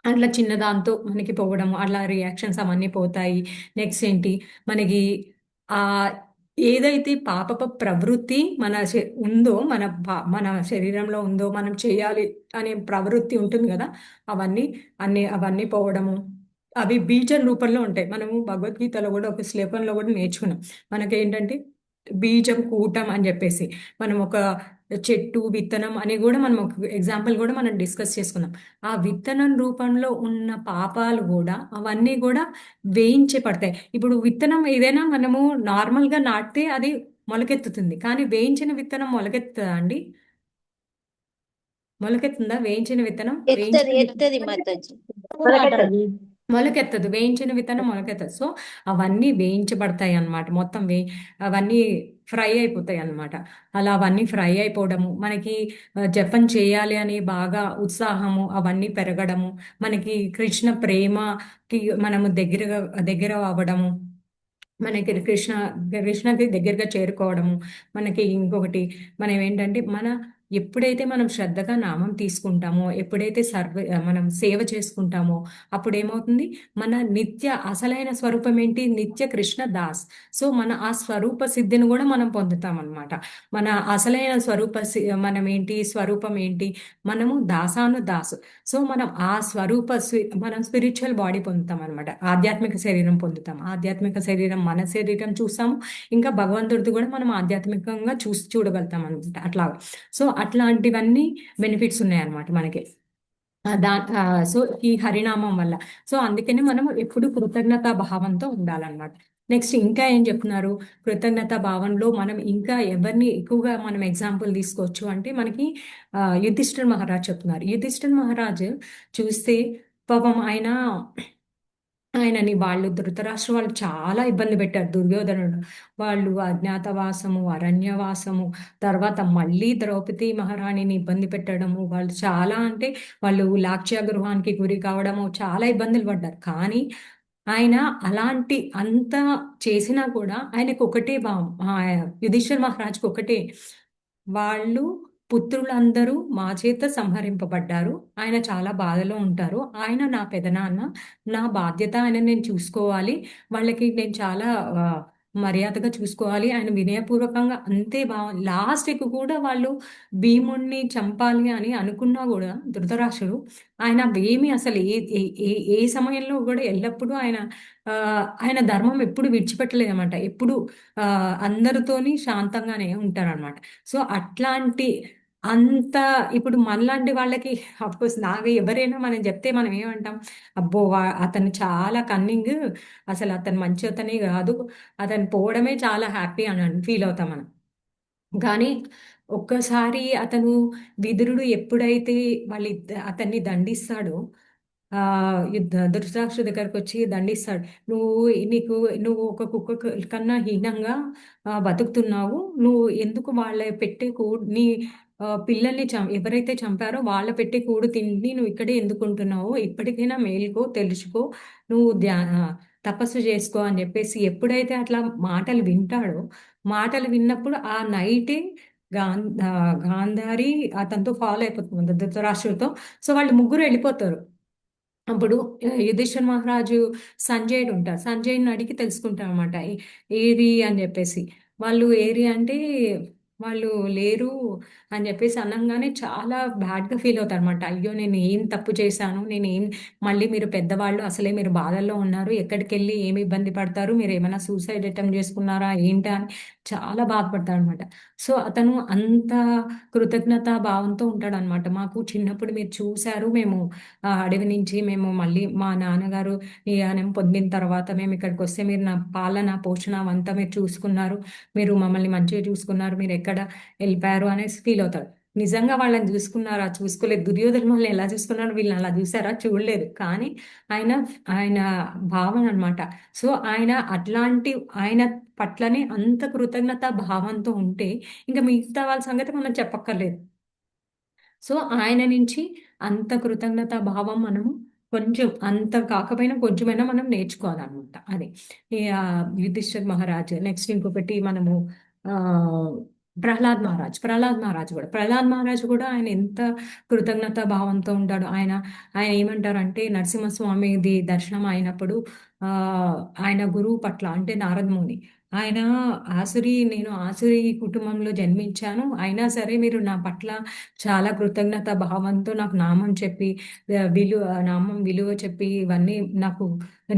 అట్లా చిన్నదాంతో మనకి పోవడము, అట్లా రియాక్షన్స్ అవన్నీ పోతాయి. నెక్స్ట్ ఏంటి, మనకి ఆ ఏదైతే పాపపు ప్రవృత్తి ఉందో, మన శరీరంలో ఉందో, మనం చేయాలి అనే ప్రవృత్తి ఉంటుంది కదా, అవన్నీ పోవడము. అవి బీజం రూపంలో ఉంటాయి. మనము భగవద్గీతలో కూడా ఒక శ్లోకంలో కూడా నేర్చుకున్నాం. మనకేంటంటే బీజం కూటం అని చెప్పేసి, మనం ఒక చెట్టు విత్తనం అని కూడా మనం ఒక ఎగ్జాంపుల్ కూడా మనం డిస్కస్ చేసుకుందాం. ఆ విత్తనం రూపంలో ఉన్న పాపాలు కూడా అవన్నీ కూడా వేయించే పడతాయి. ఇప్పుడు విత్తనం ఏదైనా మనము నార్మల్గా నాటితే అది మొలకెత్తుతుంది. కానీ వేయించిన విత్తనం మొలకెత్తుతుందా అండి? మొలకెత్తుందా వేయించిన విత్తనం? ఎత్తది ఎత్తది మాతాజీ. మొలకెత్తదు. వేయించిన విత్తనం మొలకెత్తదు. సో అవన్నీ వేయించబడతాయి అన్నమాట. మొత్తం అవన్నీ ఫ్రై అయిపోతాయి అన్నమాట. అలా అవన్నీ ఫ్రై అయిపోవడము, మనకి జపం చేయాలి అని బాగా ఉత్సాహము అవన్నీ పెరగడము, మనకి కృష్ణ ప్రేమకి మనము దగ్గర అవ్వడము, మనకి కృష్ణకి దగ్గరగా చేరుకోవడము. మనకి ఇంకొకటి, మనం ఏంటంటే ఎప్పుడైతే మనం శ్రద్ధగా నామం తీసుకుంటామో, ఎప్పుడైతే మనం సేవ చేసుకుంటామో, అప్పుడు ఏమవుతుంది, మన అసలైన స్వరూపం ఏంటి? నిత్య కృష్ణ దాస్. సో ఆ స్వరూప సిద్ధిని కూడా మనం పొందుతాం అనమాట. మన అసలైన మనం ఏంటి, స్వరూపం ఏంటి? మనము దాసు. సో మనం మనం స్పిరిచువల్ బాడీ పొందుతాం అనమాట. ఆధ్యాత్మిక శరీరం పొందుతాం. ఆధ్యాత్మిక శరీరం మన శరీరం చూస్తాము. ఇంకా భగవంతుడిది కూడా మనం ఆధ్యాత్మికంగా చూడగలుగుతాం అనమాట. అట్లా సో అట్లాంటివన్నీ బెనిఫిట్స్ ఉన్నాయన్నమాట మనకి. సో ఈ హరినామం వల్ల. సో అందుకని మనం ఎప్పుడు కృతజ్ఞతా భావంతో ఉండాలన్నమాట. నెక్స్ట్ ఇంకా ఏం చెప్తున్నారు, కృతజ్ఞతా భావంలో మనం ఇంకా ఎవరిని ఎక్కువగా మనం ఎగ్జాంపుల్ తీసుకోవచ్చు అంటే, మనకి యుధిష్ఠిర్ మహారాజ్ చెప్తున్నారు. యుధిష్ఠిర్ మహారాజ్ చూస్తే పాపం ఆయనని ధృతరాష్ట్ర వాళ్ళు చాలా ఇబ్బంది పెట్టారు. దుర్యోధనుడు వాళ్ళు అజ్ఞాతవాసము, అరణ్యవాసము, తర్వాత మళ్ళీ ద్రౌపది మహారాణిని ఇబ్బంది పెట్టడము, వాళ్ళు చాలా అంటే వాళ్ళు లాక్ష్య గృహానికి గురి కావడము, చాలా ఇబ్బందులు పడ్డారు. కానీ ఆయన అంత చేసినా కూడా ఆయనకు ఒకటే భావం, యుధిష్ఠిర్ మహారాజ్కి ఒకటే, వాళ్ళు పుత్రులందరూ మా చేత సంహరింపబడ్డారు. ఆయన చాలా బాధలో ఉంటారు. ఆయన నా పెదనాన్న, నా బాధ్యత ఆయన నేను చూసుకోవాలి. వాళ్ళకి నేను చాలా మర్యాదగా చూసుకోవాలి. ఆయన వినయపూర్వకంగా అంతే భావం. లాస్ట్‌కి కూడా వాళ్ళు భీముడిని చంపాలి అని అనుకున్నా కూడా ధృతరాష్ట్రుడు ఆయన ఏమి అసలు ఏ ఏ ఏ ఏ సమయంలో కూడా ఎల్లప్పుడూ ఆయన ధర్మం ఎప్పుడు విడిచిపెట్టలేదన్నమాట. ఎప్పుడు అందరితోని శాంతంగానే ఉంటారనమాట. సో అంత ఇప్పుడు మనలాంటి వాళ్ళకి అఫ్కోర్స్ ఎవరైనా మనం చెప్తే మనం ఏమంటాం, అబ్బో అతను చాలా కన్నింగ్, అసలు అతను మంచి అతనే కాదు, అతను పోవడమే చాలా హ్యాపీ అని ఫీల్ అవుతాం మనం. కానీ ఒక్కసారి విదురుడు ఎప్పుడైతే అతన్ని దండిస్తాడో, ధృతరాష్ట్రుడి దగ్గరకు వచ్చి దండిస్తాడు. నువ్వు ఒక కుక్క కన్నా హీనంగా బతుకుతున్నావు. నువ్వు ఎందుకు వాళ్ళ పెట్టే నీ పిల్లల్ని ఎవరైతే చంపారో వాళ్ళ పెట్టి కూడు తిండి నువ్వు ఇక్కడే ఎందుకుంటున్నావో ఇప్పటికైనా మేలుకో తెలుసుకో, నువ్వు తపస్సు చేసుకో అని చెప్పేసి ఎప్పుడైతే అట్లా మాటలు వింటాడో, మాటలు విన్నప్పుడు ఆ నైటే గాంధారి అతనితో ఫాలో అయిపోతుంది ధృతరాష్ట్రుడితో. సో వాళ్ళు ముగ్గురు వెళ్ళిపోతారు. అప్పుడు యుధిష్ఠిర్ మహారాజు సంజయుడు ఉంటారు. సంజయుడిని అడిగి తెలుసుకుంటారు అనమాట. ఏది అని చెప్పేసి. వాళ్ళు ఏరి అంటే వాళ్ళు లేరు అని చెప్పేసి అనంగానే చాలా బ్యాడ్గా ఫీల్ అవుతారు అనమాట. అయ్యో నేను ఏం తప్పు చేశాను, నేను ఏం, మళ్ళీ మీరు పెద్దవాళ్ళు, అసలే మీరు బాధల్లో ఉన్నారు, ఎక్కడికి వెళ్ళి ఏమి ఇబ్బంది పడతారు, మీరు ఏమైనా సూసైడ్ అటెంప్ట్ చేసుకున్నారా ఏంటా అని చాలా బాధపడతారు అనమాట. సో అతను అంత కృతజ్ఞతా భావంతో ఉంటాడు అనమాట. మాకు చిన్నప్పుడు మీరు చూశారు, మేము అడవి నుంచి మేము మళ్ళీ మా నాన్నగారు ఈయనం పొందిన తర్వాత మేము ఇక్కడికి వస్తే మీరు నా పాలన పోషణ అవంతా మీరు చూసుకున్నారు, మీరు మమ్మల్ని మంచిగా చూసుకున్నారు, మీరు ఎక్కడ వెళ్ళిపోయారు అనేసి ఫీల్ అవుతారు. నిజంగా వాళ్ళని చూసుకున్నారా? చూసుకోలేదు. దుర్యోధన వాళ్ళని ఎలా చూసుకున్నారు, వీళ్ళని అలా చూసారా? చూడలేదు. కానీ ఆయన ఆయన భావన అనమాట. సో ఆయన అట్లాంటి ఆయన పట్లనే అంత కృతజ్ఞత భావంతో ఉంటే ఇంకా మిగతా వాళ్ళ సంగతి మనం చెప్పక్కర్లేదు. సో ఆయన నుంచి అంత కృతజ్ఞత భావం మనము కొంచెం, అంత కాకపోయినా కొంచెమైనా మనం నేర్చుకోవాలన్నమాట. అది యుధిష్ఠిర్ మహారాజ్. నెక్స్ట్ ఇంకొకటి మనము ఆ ప్రహ్లాద్ మహారాజ్ కూడా ఆయన ఎంత కృతజ్ఞత భావంతో ఉంటాడు. ఆయన ఆయన ఏమంటారంటే నరసింహస్వామిది దర్శనం అయినప్పుడు ఆ ఆయన గురువు పట్ల అంటే నారద ముని, ఆయన నేను ఆసురి కుటుంబంలో జన్మించాను, అయినా సరే మీరు నా పట్ల చాలా కృతజ్ఞత భావంతో నాకు నామం చెప్పి నామం విలువ చెప్పి ఇవన్నీ నాకు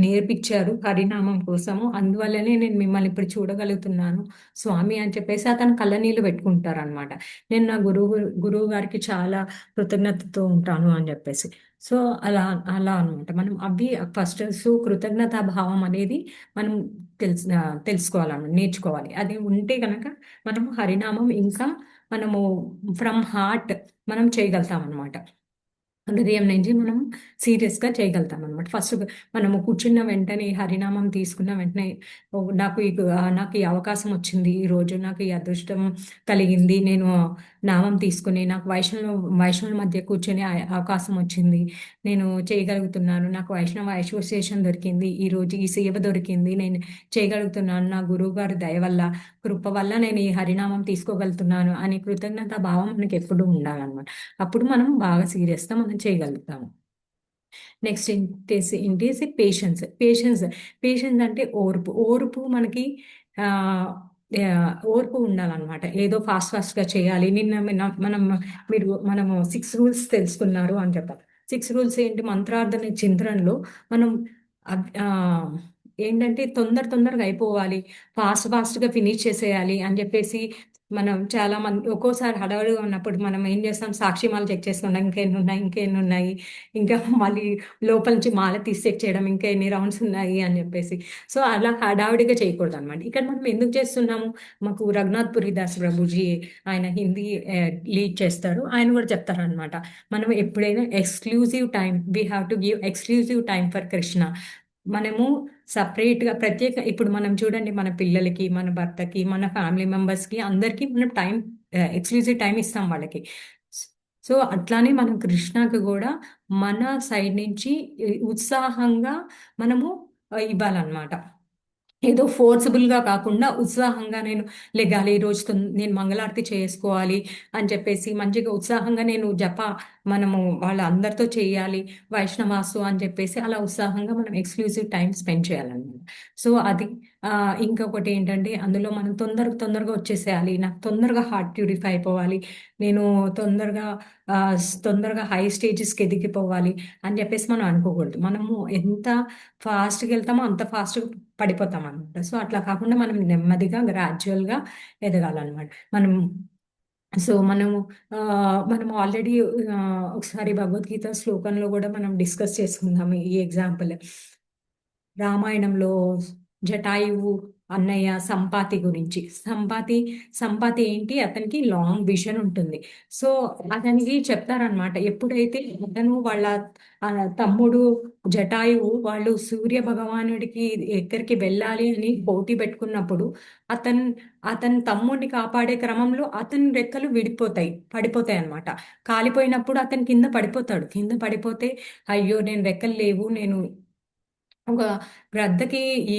నేర్పించారు హరినామం కోసము, అందువల్లనే నేను మిమ్మల్ని ఇప్పుడు చూడగలుగుతున్నాను స్వామి అని చెప్పేసి అతను కళ్ళనీళ్ళు పెట్టుకుంటారు అనమాట. నేను నా గురువు గారికి చాలా కృతజ్ఞతతో ఉంటాను అని చెప్పేసి. సో అలా అలా అనమాట. మనం అవి ఫస్ట్ కృతజ్ఞతా భావం అనేది మనం తెలుసుకోవాలన్నమాట, నేర్చుకోవాలి. అది ఉంటే కనుక మనము హరినామం ఇంకా మనము ఫ్రమ్ హార్ట్ మనం చేయగలుగుతాం అనమాట. హృదయం నుంచి మనం సీరియస్గా చేయగలుగుతాం అనమాట. ఫస్ట్ మనము కూర్చున్న వెంటనే హరినామం తీసుకున్న వెంటనే నాకు ఈ అవకాశం వచ్చింది, ఈరోజు నాకు ఈ అదృష్టం కలిగింది, నేను నామం తీసుకుని నాకు వైష్ణవుల మధ్య కూర్చొని అవకాశం వచ్చింది, నేను చేయగలుగుతున్నాను, నాకు వైష్ణవ అసోసియేషన్ దొరికింది, ఈరోజు ఈ సేవ దొరికింది, నేను చేయగలుగుతున్నాను, నా గురువు గారి దయ వల్ల కృప వల్ల నేను ఈ హరినామం తీసుకోగలుగుతున్నాను అని కృతజ్ఞత భావం మనకి ఎప్పుడూ ఉండాలన్నమాట. అప్పుడు మనం బాగా సీరియస్గా మనం చేయగలుగుతాము. నెక్స్ట్ ఇంటేసి పేషెన్స్ అంటే ఓర్పు మనకి ఓర్పు ఉండాలన్నమాట. ఏదో ఫాస్ట్గా చేయాలి. మనము 6 రూల్స్ తెలుసుకున్నారు అని చెప్పాలి. 6 రూల్స్ ఏంటి? మంత్రార్థన చింతనలో మనం ఏంటంటే తొందరగా అయిపోవాలి, ఫాస్ట్గా ఫినిష్ చేసేయాలి అని చెప్పేసి మనం చాలా మంది ఒక్కోసారి హడావుడిగా ఉన్నప్పుడు మనం ఏం చేస్తాం, సాక్షి మాల చెక్ చేసుకుంటాం, ఇంకెన్ని ఉన్నాయి, ఇంకా మళ్ళీ లోపల నుంచి మాల తీసి చెక్ చేయడం, ఇంకా ఎన్ని రౌండ్స్ ఉన్నాయి అని చెప్పేసి. సో అలా హడావుడిగా చేయకూడదు అనమాట. ఇక్కడ మనం ఎందుకు చేస్తున్నాము, మాకు రఘునాథ్ పురిదాస్ ప్రభుజీ, ఆయన హిందీ లీడ్ చేస్తారు, ఆయన కూడా చెప్తారనమాట, మనం ఎప్పుడైనా we have to give exclusive time for Krishna. మనము సపరేట్గా ఇప్పుడు మనం చూడండి, మన పిల్లలకి, మన భర్తకి, మన ఫ్యామిలీ మెంబర్స్కి అందరికీ మనం ఎక్స్క్లూజివ్ టైం ఇస్తాం వాళ్ళకి. సో అట్లానే మనం కృష్ణకి కూడా మన సైడ్ నుంచి ఉత్సాహంగా మనము ఇవ్వాలన్నమాట. ఏదో ఫోర్సబుల్గా కాకుండా ఉత్సాహంగా నేను లెగాలి, ఈరోజు నేను మంగళారతి చేసుకోవాలి అని చెప్పేసి మంచిగా ఉత్సాహంగా నేను మనము వాళ్ళ అందరితో చేయాలి వైష్ణవాసు అని చెప్పేసి అలా ఉత్సాహంగా మనం ఎక్స్క్లూజివ్ టైం స్పెండ్ చేయాలన్నమాట. సో అది ఇంకొకటి ఏంటంటే అందులో మనం తొందరగా వచ్చేసేయాలి, నాకు తొందరగా హార్ట్ ప్యూరిఫై అయిపోవాలి, నేను తొందరగా హై స్టేజెస్కి ఎదిగిపోవాలి అని చెప్పేసి మనం అనుకోకూడదు. మనము ఎంత ఫాస్ట్గా వెళ్తామో అంత ఫాస్ట్గా పడిపోతాం అనమాట. సో అట్లా కాకుండా మనం నెమ్మదిగా గ్రాడ్యువల్గా ఎదగాలన్నమాట. మనం ఆల్రెడీ ఒకసారి భగవద్గీత శ్లోకంలో కూడా మనం డిస్కస్ చేసుకుందాం ఈ ఎగ్జాంపుల్. రామాయణంలో జటాయువు అన్నయ్య సంపాతి గురించి. సంపాతి ఏంటి, అతనికి లాంగ్ విజన్ ఉంటుంది. సో అతనికి చెప్తారనమాట, ఎప్పుడైతే అతను వాళ్ళ తమ్ముడు జటాయువు వాళ్ళు సూర్య భగవానుడికి ఎక్కడికి వెళ్ళాలి అని పోటీ పెట్టుకున్నప్పుడు అతను అతని తమ్ముడిని కాపాడే క్రమంలో అతని రెక్కలు పడిపోతాయి అన్నమాట. కాలిపోయినప్పుడు అతను కింద పడిపోతాడు. కింద పడిపోతే అయ్యో నేను రెక్కలు లేవు, నేను ఒక గ్రద్దకి ఈ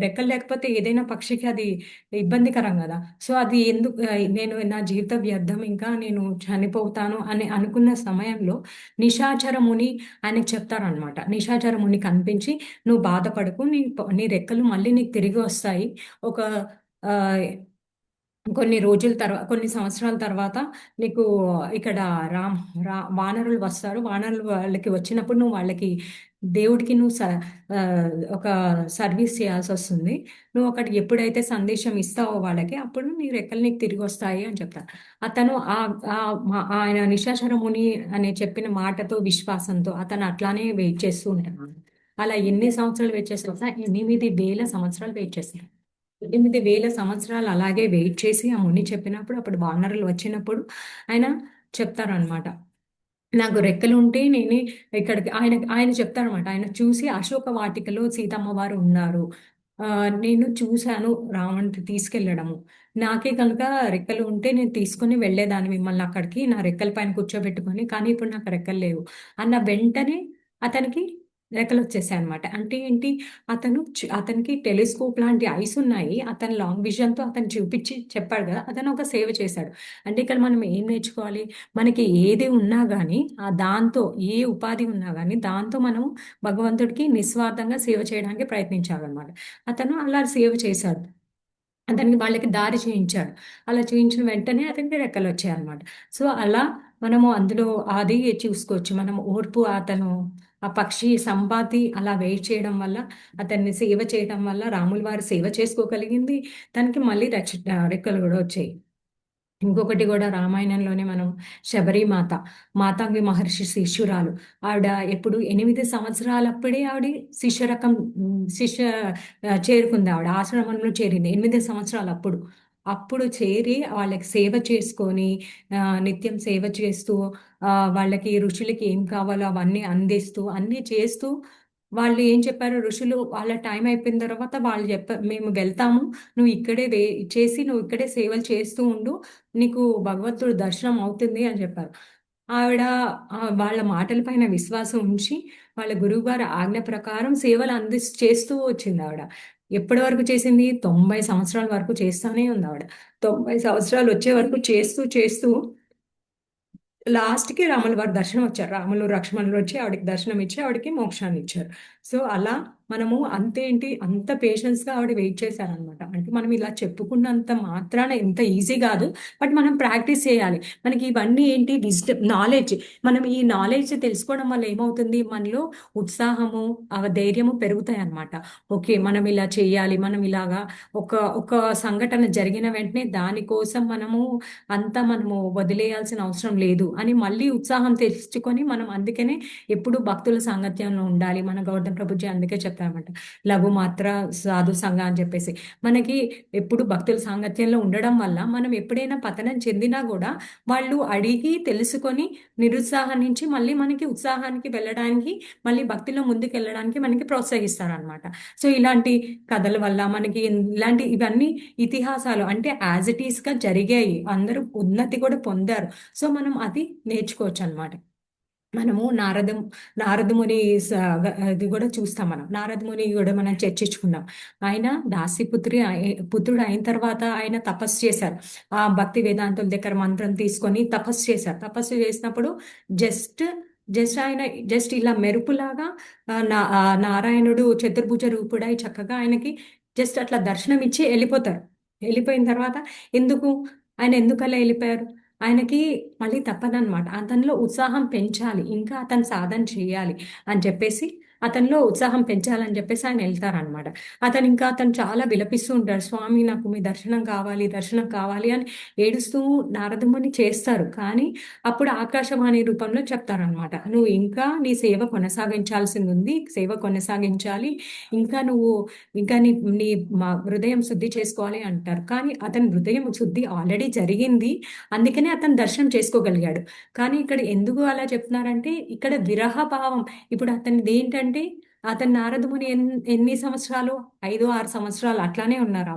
రెక్కలు లేకపోతే ఏదైనా పక్షికి అది ఇబ్బందికరం కదా. సో అది ఎందుకు నేను నా జీవిత వ్యర్థం, ఇంకా నేను చనిపోతాను అని అనుకున్న సమయంలో నిశాచర ముని ఆయనకు చెప్తారనమాట. నిశాచర ముని కనిపించి, నువ్వు బాధపడకు, నీ రెక్కలు మళ్ళీ నీకు తిరిగి వస్తాయి. ఒక ఆ, కొన్ని సంవత్సరాల తర్వాత నీకు ఇక్కడ రామ్ రా వానరులు వస్తారు. వానరులు వాళ్ళకి వచ్చినప్పుడు నువ్వు వాళ్ళకి దేవుడికి ఒక సర్వీస్ చేయాల్సి వస్తుంది. నువ్వు అక్కడికి ఎప్పుడైతే సందేశం ఇస్తావో వాళ్ళకి, అప్పుడు నీ రెక్కలు నీకు తిరిగి వస్తాయి అని చెప్తారు. అతను ఆయన నిశాచర ముని అనే చెప్పిన మాటతో విశ్వాసంతో అతను అట్లానే వెయిట్ చేస్తూ ఉంటాడు. అలా ఎన్ని సంవత్సరాలు వెయిట్ చేస్తారు? 8,000 సంవత్సరాలు వెయిట్ చేస్తారు. 8,000 సంవత్సరాలు అలాగే వెయిట్ చేసి ఆ ముని చెప్పినప్పుడు, అప్పుడు వానరులు వచ్చినప్పుడు ఆయన చెప్తారనమాట, నాకు రెక్కలు ఉంటే నేనే ఇక్కడికి ఆయన ఆయన చెప్తారనమాట. ఆయన చూసి అశోక వాటికలో సీతమ్మ వారు ఉన్నారు, నేను చూశాను రావణ్ని తీసుకెళ్ళడము. నాకే కనుక రెక్కలు ఉంటే నేను తీసుకొని వెళ్ళేదాన్ని మిమ్మల్ని అక్కడికి, నా రెక్కల పైన కూర్చోబెట్టుకొని, కానీ ఇప్పుడు నాకు రెక్కలు లేవు అన్న వెంటనే అతనికి రెక్కలు వచ్చేసాయి అనమాట. అంటే ఏంటి, అతనికి టెలిస్కోప్ లాంటి ఐస్ ఉన్నాయి. అతను లాంగ్ విజన్తో అతను చూపించి చెప్పాడు కదా, అతను ఒక సేవ చేశాడు. అంటే ఇక్కడ మనం ఏం నేర్చుకోవాలి, మనకి ఏది ఉన్నా కానీ దాంతో ఏ ఉపాధి ఉన్నా కానీ దాంతో మనం భగవంతుడికి నిస్వార్థంగా సేవ చేయడానికి ప్రయత్నించాలన్నమాట. అతను అలా సేవ చేశాడు. అతనికి వాళ్ళకి దారి చేయించాడు. అలా చేయించిన వెంటనే అతనికి రెక్కలు వచ్చాయన్నమాట. సో అలా మనము అందులో అది చూసుకోవచ్చు. మనం ఓర్పు, ఆ పక్షి సంపాతి అలా వెయిట్ చేయడం వల్ల, అతన్ని సేవ చేయడం వల్ల రాముల వారు సేవ చేసుకోగలిగింది. తనకి మళ్ళీ రెక్కలు కూడా వచ్చాయి. ఇంకొకటి కూడా రామాయణంలోనే మనం శబరిమాత, మాతంగి మహర్షి శిష్యురాలు. ఆవిడ ఎప్పుడు 8 సంవత్సరాలప్పుడే ఆవిడ శిష్య చేరుకుంది. ఆవిడ ఆశ్రమంలో చేరింది 8 సంవత్సరాలు అప్పుడు చేరి వాళ్ళకి సేవ చేసుకొని, నిత్యం సేవ చేస్తూ, వాళ్ళకి ఋషులకి ఏం కావాలో అవన్నీ అందిస్తూ అన్నీ చేస్తూ, వాళ్ళు ఏం చెప్పారు ఋషులు, వాళ్ళ టైం అయిపోయిన తర్వాత వాళ్ళు మేము వెళ్తాము, నువ్వు ఇక్కడే నువ్వు ఇక్కడే సేవలు చేస్తూ ఉండు, నీకు భగవంతుడు దర్శనం అవుతుంది అని చెప్పారు. ఆవిడ వాళ్ళ మాటల పైన విశ్వాసం ఉంచి వాళ్ళ గురువు గారి ఆజ్ఞ ప్రకారం సేవలు చేస్తూ వచ్చింది ఆవిడ. ఎప్పటి వరకు చేసింది? 90 సంవత్సరాల వరకు చేస్తానే ఉంది ఆవిడ. 90 సంవత్సరాలు వచ్చే వరకు చేస్తూ చేస్తూ లాస్ట్కి రాముల వారి దర్శనం వచ్చారు. రాములు లక్ష్మణులు వచ్చి ఆవిడకి దర్శనం ఇచ్చి ఆవిడకి మోక్షాన్ని ఇచ్చారు. సో అలా మనము అంత పేషెన్స్గా ఆవిడ వెయిట్ చేశారనమాట. అంటే మనం ఇలా చెప్పుకున్నంత మాత్రాన ఎంత ఈజీ కాదు, బట్ మనం ప్రాక్టీస్ చేయాలి. మనకి ఇవన్నీ ఏంటి, నాలెడ్జ్. మనం ఈ నాలెడ్జ్ తెలుసుకోవడం వల్ల ఏమవుతుంది, మనలో ఉత్సాహము, ధైర్యము పెరుగుతాయి అనమాట. ఓకే మనం ఇలా చేయాలి, మనం ఇలాగా ఒక సంఘటన జరిగిన వెంటనే దానికోసం మనము వదిలేయాల్సిన అవసరం లేదు అని మళ్ళీ ఉత్సాహం తెచ్చుకొని, మనం అందుకనే ఎప్పుడు భక్తుల సాంగత్యంలో ఉండాలి. మన గౌతమ ప్రభుజీ అందుకే చెప్తారన్నమాట, లఘు మాత్ర సాధు సంఘ అని చెప్పేసి. మనకి ఎప్పుడు భక్తుల సాంగత్యంలో ఉండడం వల్ల మనం ఎప్పుడైనా పతనం చెందినా కూడా వాళ్ళు అడిగి తెలుసుకొని నిరుత్సాహం నుంచి మళ్ళీ మనకి ఉత్సాహానికి వెళ్ళడానికి, మళ్ళీ భక్తిలో ముందుకు వెళ్ళడానికి మనకి ప్రోత్సహిస్తారనమాట. సో ఇలాంటి కథల వల్ల మనకి ఇవన్నీ ఇతిహాసాలు అంటే యాజ్ ఇట్ ఈస్ గా జరిగాయి, అందరూ ఉన్నతి కూడా పొందారు. సో మనం అది నేర్చుకోవచ్చు అనమాట. మనము నారదముని ఇది కూడా చూస్తాం. నారదముని కూడా మనం చర్చించుకున్నాం. ఆయన పుత్రుడు అయిన తర్వాత ఆయన తపస్సు చేశారు. ఆ భక్తి వేదాంతుల దగ్గర మంత్రం తీసుకొని తపస్సు చేశారు. తపస్సు చేసినప్పుడు ఆయన ఇలా మెరుపులాగా నారాయణుడు చతుర్భుజ రూపుడై చక్కగా ఆయనకి అట్లా దర్శనం ఇచ్చి వెళ్ళిపోతారు. వెళ్ళిపోయిన తర్వాత ఆయన ఎందుకు అలా వెళ్ళిపోయారు? ఆయనకి మళ్ళీ తప్పదనమాట. అతనిలో ఉత్సాహం పెంచాలి, ఇంకా అతను సాధన చేయాలి అని చెప్పేసి అతనిలో ఉత్సాహం పెంచాలని చెప్పేసి ఆయన వెళ్తారనమాట. అతను చాలా విలపిస్తూ ఉంటాడు, స్వామి నాకు మీ దర్శనం కావాలి, దర్శనం కావాలి అని ఏడుస్తూ నారదముని చేస్తారు. కానీ అప్పుడు ఆకాశవాణి రూపంలో చెప్తారనమాట, నువ్వు ఇంకా నీ సేవ కొనసాగించాల్సింది ఉంది, సేవ కొనసాగించాలి, ఇంకా నువ్వు ఇంకా నీ నీ హృదయం శుద్ధి చేసుకోవాలి అంటారు. కానీ అతని హృదయం శుద్ధి ఆల్రెడీ జరిగింది, అందుకనే అతను దర్శనం చేసుకోగలిగాడు. కానీ ఇక్కడ ఎందుకు అలా చెప్తున్నారంటే ఇక్కడ విరహ భావం. ఇప్పుడు అతనిది ఏంటంటే అతని నారదముని ఎన్ని సంవత్సరాలు, 5 6 సంవత్సరాలు అట్లానే ఉన్నారు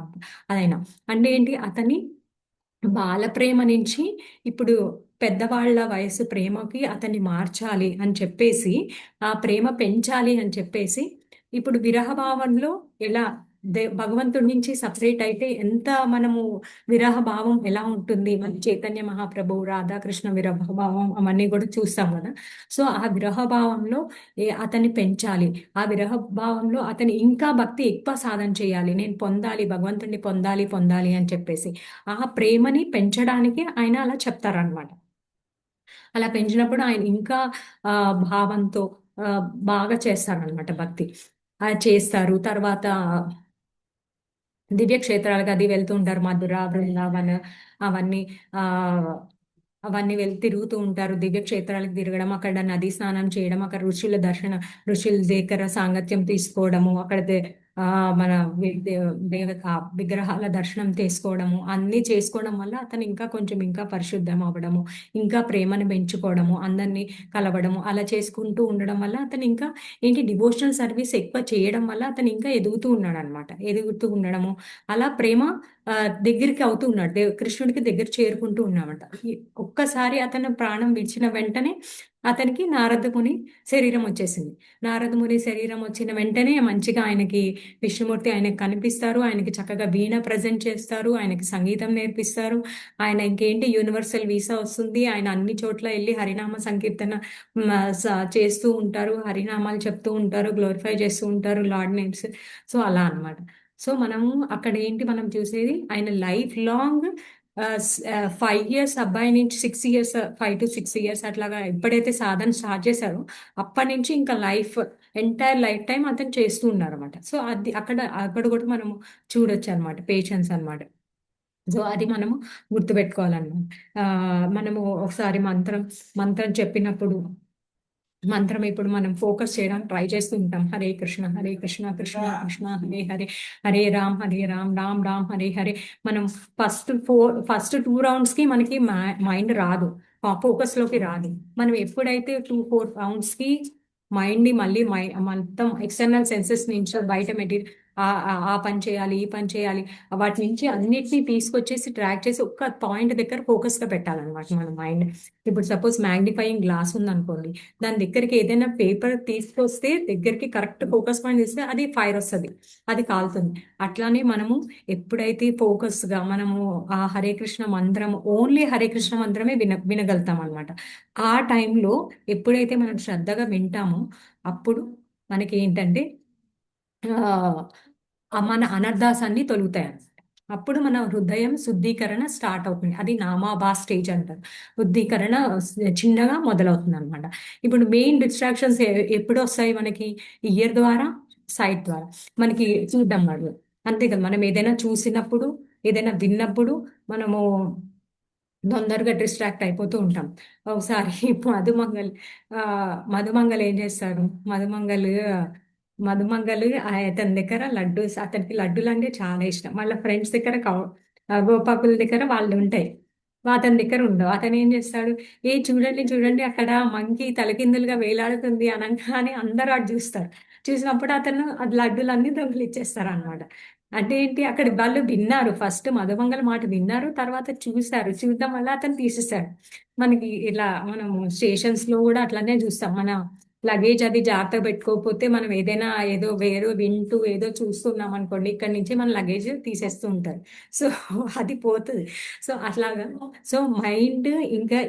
అదైనా. అంటే ఏంటి, అతని బాల ప్రేమ నుంచి ఇప్పుడు పెద్దవాళ్ళ వయసు ప్రేమకి అతన్ని మార్చాలి అని చెప్పేసి, ఆ ప్రేమ పెంచాలి అని చెప్పేసి, ఇప్పుడు విరహ భావంలో ఎలా భగవంతుడి నుంచి సపరేట్ అయితే ఎంత మనము విరహ భావం ఎలా ఉంటుంది, మన చైతన్య మహాప్రభు రాధాకృష్ణ విరహ భావం అవన్నీ కూడా చూస్తాం కదా. సో ఆ విరహ భావంలో అతన్ని పెంచాలి, ఆ విరహ భావంలో అతని ఇంకా భక్తి ఎక్కువ సాధన చేయాలి, నేను పొందాలి, భగవంతుడిని పొందాలి పొందాలి అని చెప్పేసి ఆ ప్రేమని పెంచడానికి ఆయన అలా చెప్తారనమాట. అలా పెంచినప్పుడు ఆయన ఇంకా భావంతో బాగా చేస్తారనమాట భక్తి. చేస్తారు. తర్వాత దివ్యక్షేత్రాలకు అది వెళ్తూ ఉంటారు, మధుర, బృందావన అవన్నీ ఆ అవన్నీ తిరుగుతూ ఉంటారు. దివ్యక్షేత్రాలకు తిరగడం, అక్కడ నది స్నానం చేయడం, అక్కడ ఋషుల దర్శనం, ఋషుల దగ్గర సాంగత్యం తీసుకోవడము, అక్కడ మన విగ్రహాల దర్శనం చేసుకోవడము, అన్ని చేసుకోవడం వల్ల అతను ఇంకా కొంచెం ఇంకా పరిశుద్ధం అవ్వడము, ఇంకా ప్రేమను పెంచుకోవడము, అందరినీ కలవడము, అలా చేసుకుంటూ ఉండడం వల్ల అతను ఇంకా ఏంటి డివోషనల్ సర్వీస్ ఎక్కువ చేయడం వల్ల అతను ఇంకా ఎదుగుతూ ఉన్నాడు అనమాట. ఎదుగుతూ ఉండడము, అలా ప్రేమ దగ్గరికి అవుతూ ఉన్నాడు, కృష్ణుడికి దగ్గర చేరుకుంటూ ఉన్నామంట. ఒక్కసారి అతను ప్రాణం విడిచిన వెంటనే అతనికి నారదముని శరీరం వచ్చేసింది. నారదముని శరీరం వచ్చిన వెంటనే మంచిగా ఆయనకి విష్ణుమూర్తి ఆయనకి కనిపిస్తారు, ఆయనకి చక్కగా వీణ ప్రజెంట్ చేస్తారు, ఆయనకి సంగీతం నేర్పిస్తారు, ఆయన ఇంకేంటి యూనివర్సల్ వీసా వస్తుంది, ఆయన అన్ని చోట్ల వెళ్ళి హరినామ సంకీర్తన చేస్తూ ఉంటారు, హరినామాలు చెప్తూ ఉంటారు, గ్లోరిఫై చేస్తూ ఉంటారు లార్డ్ నేమ్స్. సో అలా అనమాట. సో మనము అక్కడ ఏంటి మనం చూసేది, ఆయన లైఫ్ లాంగ్ 5 years అబ్బాయి నుంచి 6 years, 5 to 6 years అట్లాగా ఎప్పుడైతే సాధన స్టార్ట్ చేశారో అప్పటి నుంచి ఇంకా ఎంటైర్ లైఫ్ టైం అతను చేస్తూ ఉన్నారు అనమాట. సో అది అక్కడ కూడా మనము చూడొచ్చు అనమాట, పేషెన్స్ అనమాట. సో అది మనము గుర్తుపెట్టుకోవాలన్నమాట. మనము ఒకసారి మంత్రం చెప్పినప్పుడు మంత్రం ఇప్పుడు మనం ఫోకస్ చేయడానికి ట్రై చేస్తూ ఉంటాం, హరే కృష్ణ కృష్ణ కృష్ణ హరే హరే, హరే రామ్ రామ్ రామ్ హరే హరే. మనం ఫస్ట్ 2 rounds కి మనకి మైండ్ రాదు, ఫోకస్ లోకి రాదు. మనం ఎప్పుడైతే 2 4 rounds కి మైండ్ ని మళ్ళీ మొత్తం ఎక్స్టర్నల్ సెన్సెస్ నుంచి బయట ఆ పని చేయాలి, ఈ పని చేయాలి, వాటి నుంచి అన్నిటినీ తీసుకొచ్చేసి ట్రాక్ చేసి ఒక్క పాయింట్ దగ్గర ఫోకస్ గా పెట్టాలన్నమాట మన మైండ్. ఇప్పుడు సపోజ్ మ్యాగ్నిఫైయింగ్ గ్లాస్ ఉందనుకోండి, దాని దగ్గరికి ఏదైనా పేపర్ తీసుకొస్తే దగ్గరికి కరెక్ట్ ఫోకస్ పాయింట్ ఇస్తే అది ఫైర్ వస్తుంది, అది కాలుతుంది. అట్లానే మనము ఎప్పుడైతే ఫోకస్ గా మనము ఆ హరే కృష్ణ మంత్రం, ఓన్లీ హరే కృష్ణ మంత్రమే వినగలుగుతాం అనమాట. ఆ టైంలో ఎప్పుడైతే మనం శ్రద్ధగా వింటామో అప్పుడు మనకి ఏంటంటే మన అనర్థాసాన్ని తొలుగుతాయి అనమాట. అప్పుడు మన హృదయం శుద్ధీకరణ స్టార్ట్ అవుతుంది, అది నామాభా స్టేజ్ అంటారు. శుద్ధీకరణ చిన్నగా మొదలవుతుంది అనమాట. ఇప్పుడు మెయిన్ డిస్ట్రాక్షన్స్ ఎప్పుడు వస్తాయి మనకి, ఇయర్ ద్వారా, సైట్ ద్వారా మనకి చూద్దాం వాళ్ళు. అంతే కదా, మనం ఏదైనా చూసినప్పుడు, ఏదైనా విన్నప్పుడు మనము తొందరగా డిస్ట్రాక్ట్ అయిపోతూ ఉంటాం. ఒకసారి మధుమంగల్ మధుమంగల్ ఏం చేస్తాడు, మధుమంగలు అతని దగ్గర అతనికి లడ్డూలు అంటే చాలా ఇష్టం. వాళ్ళ ఫ్రెండ్స్ దగ్గర గోపాకుల దగ్గర వాళ్ళు ఉంటాయి, అతని దగ్గర ఉండవు. అతను ఏం చేస్తాడు, చూడండి చూడండి అక్కడ మంకీ తలకిందులుగా వేలాడుతుంది అనగానే అందరూ అటు చూస్తారు. చూసినప్పుడు అతను అది లడ్డూలన్నీ దొంగలు ఇచ్చేస్తారు అనమాట. అంటే ఏంటి, అక్కడ వాళ్ళు విన్నారు, ఫస్ట్ మధుమంగళ మాట విన్నారు, తర్వాత చూడడం వల్ల అతను తీసేస్తాడు. మనకి ఇలా మనము స్టేషన్స్ లో కూడా అట్లానే చూస్తాం, మన లగేజ్ అది జాగ్రత్త పెట్టుకోకపోతే మనం ఏదైనా ఏదో వేరే వింటూ ఏదో చూస్తున్నాం అనుకోండి, ఇక్కడ నుంచి మన లగేజ్ తీసేస్తూ ఉంటారు. సో అది పోతుంది. సో అట్లాగా, సో మైండ్ ఇంకా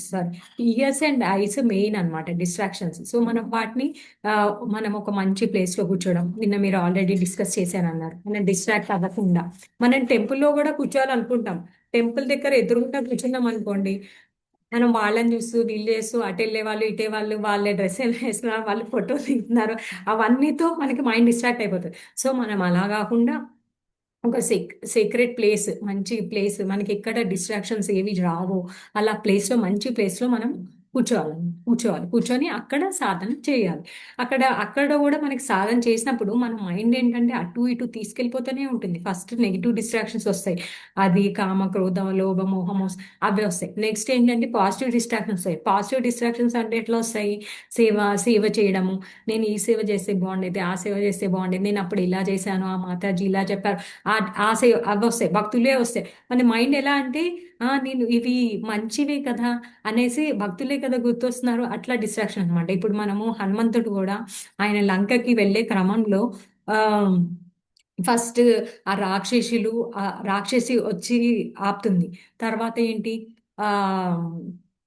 sorry years and ice main అనమాట డిస్ట్రాక్షన్స్. సో మనం వాటిని మనం ఒక మంచి ప్లేస్ లో కూర్చోవడం, నిన్న మీరు ఆల్రెడీ డిస్కస్ చేశారన్నారు, మనం డిస్ట్రాక్ట్ అవ్వకుండా. మనం టెంపుల్లో కూడా కూర్చోవాలనుకుంటాం, టెంపుల్ దగ్గర ఎదురుగా కూర్చున్నాం అనుకోండి, మనం వాళ్ళని చూస్తూ వీళ్ళు చేస్తూ అటు వెళ్ళే వాళ్ళు ఇటే వాళ్ళు వాళ్ళ డ్రెస్ వేస్తున్నారు వాళ్ళు ఫోటోలు దిగుతున్నారు అవన్నీతో మనకి మైండ్ డిస్ట్రాక్ట్ అయిపోతుంది. సో మనం అలా కాకుండా ఒక సీక్రెట్ ప్లేస్, మంచి ప్లేస్, మనకి ఎక్కడ డిస్ట్రాక్షన్స్ ఏవి రావో అలా ప్లేస్లో, మంచి ప్లేస్లో మనం కూర్చొని అక్కడ సాధన చేయాలి. అక్కడ కూడా మనకి సాధన చేసినప్పుడు మన మైండ్ ఏంటంటే అటు ఇటు తీసుకెళ్ళిపోతూనే ఉంటుంది. ఫస్ట్ నెగిటివ్ డిస్ట్రాక్షన్స్ వస్తాయి. అది కామ క్రోధ లోభ మోహం అవి వస్తాయి. నెక్స్ట్ ఏంటంటే పాజిటివ్ డిస్ట్రాక్షన్స్ వస్తాయి. పాజిటివ్ డిస్ట్రాక్షన్స్ అంటే ఎట్లా వస్తాయి? సేవ చేయడము, నేను ఈ సేవ చేస్తే బాగుండేది, ఆ సేవ చేస్తే బాగుండేది, నేను అప్పుడు ఇలా చేశాను, ఆ మాతాజీ ఇలా చెప్పారు, ఆ సేవ అవి వస్తాయి, భక్తులే వస్తాయి. మన మైండ్ ఎలా అంటే నేను ఇవి మంచివే కదా అనేసి భక్తులే కదా గుర్తొస్తున్నారు, అట్లా డిస్ట్రాక్షన్ అనమాట. ఇప్పుడు మనము హనుమంతుడు కూడా ఆయన లంకకి వెళ్ళే క్రమంలో ఆ ఫస్ట్ ఆ రాక్షసి వచ్చి ఆపుతుంది. తర్వాత ఏంటి, ఆ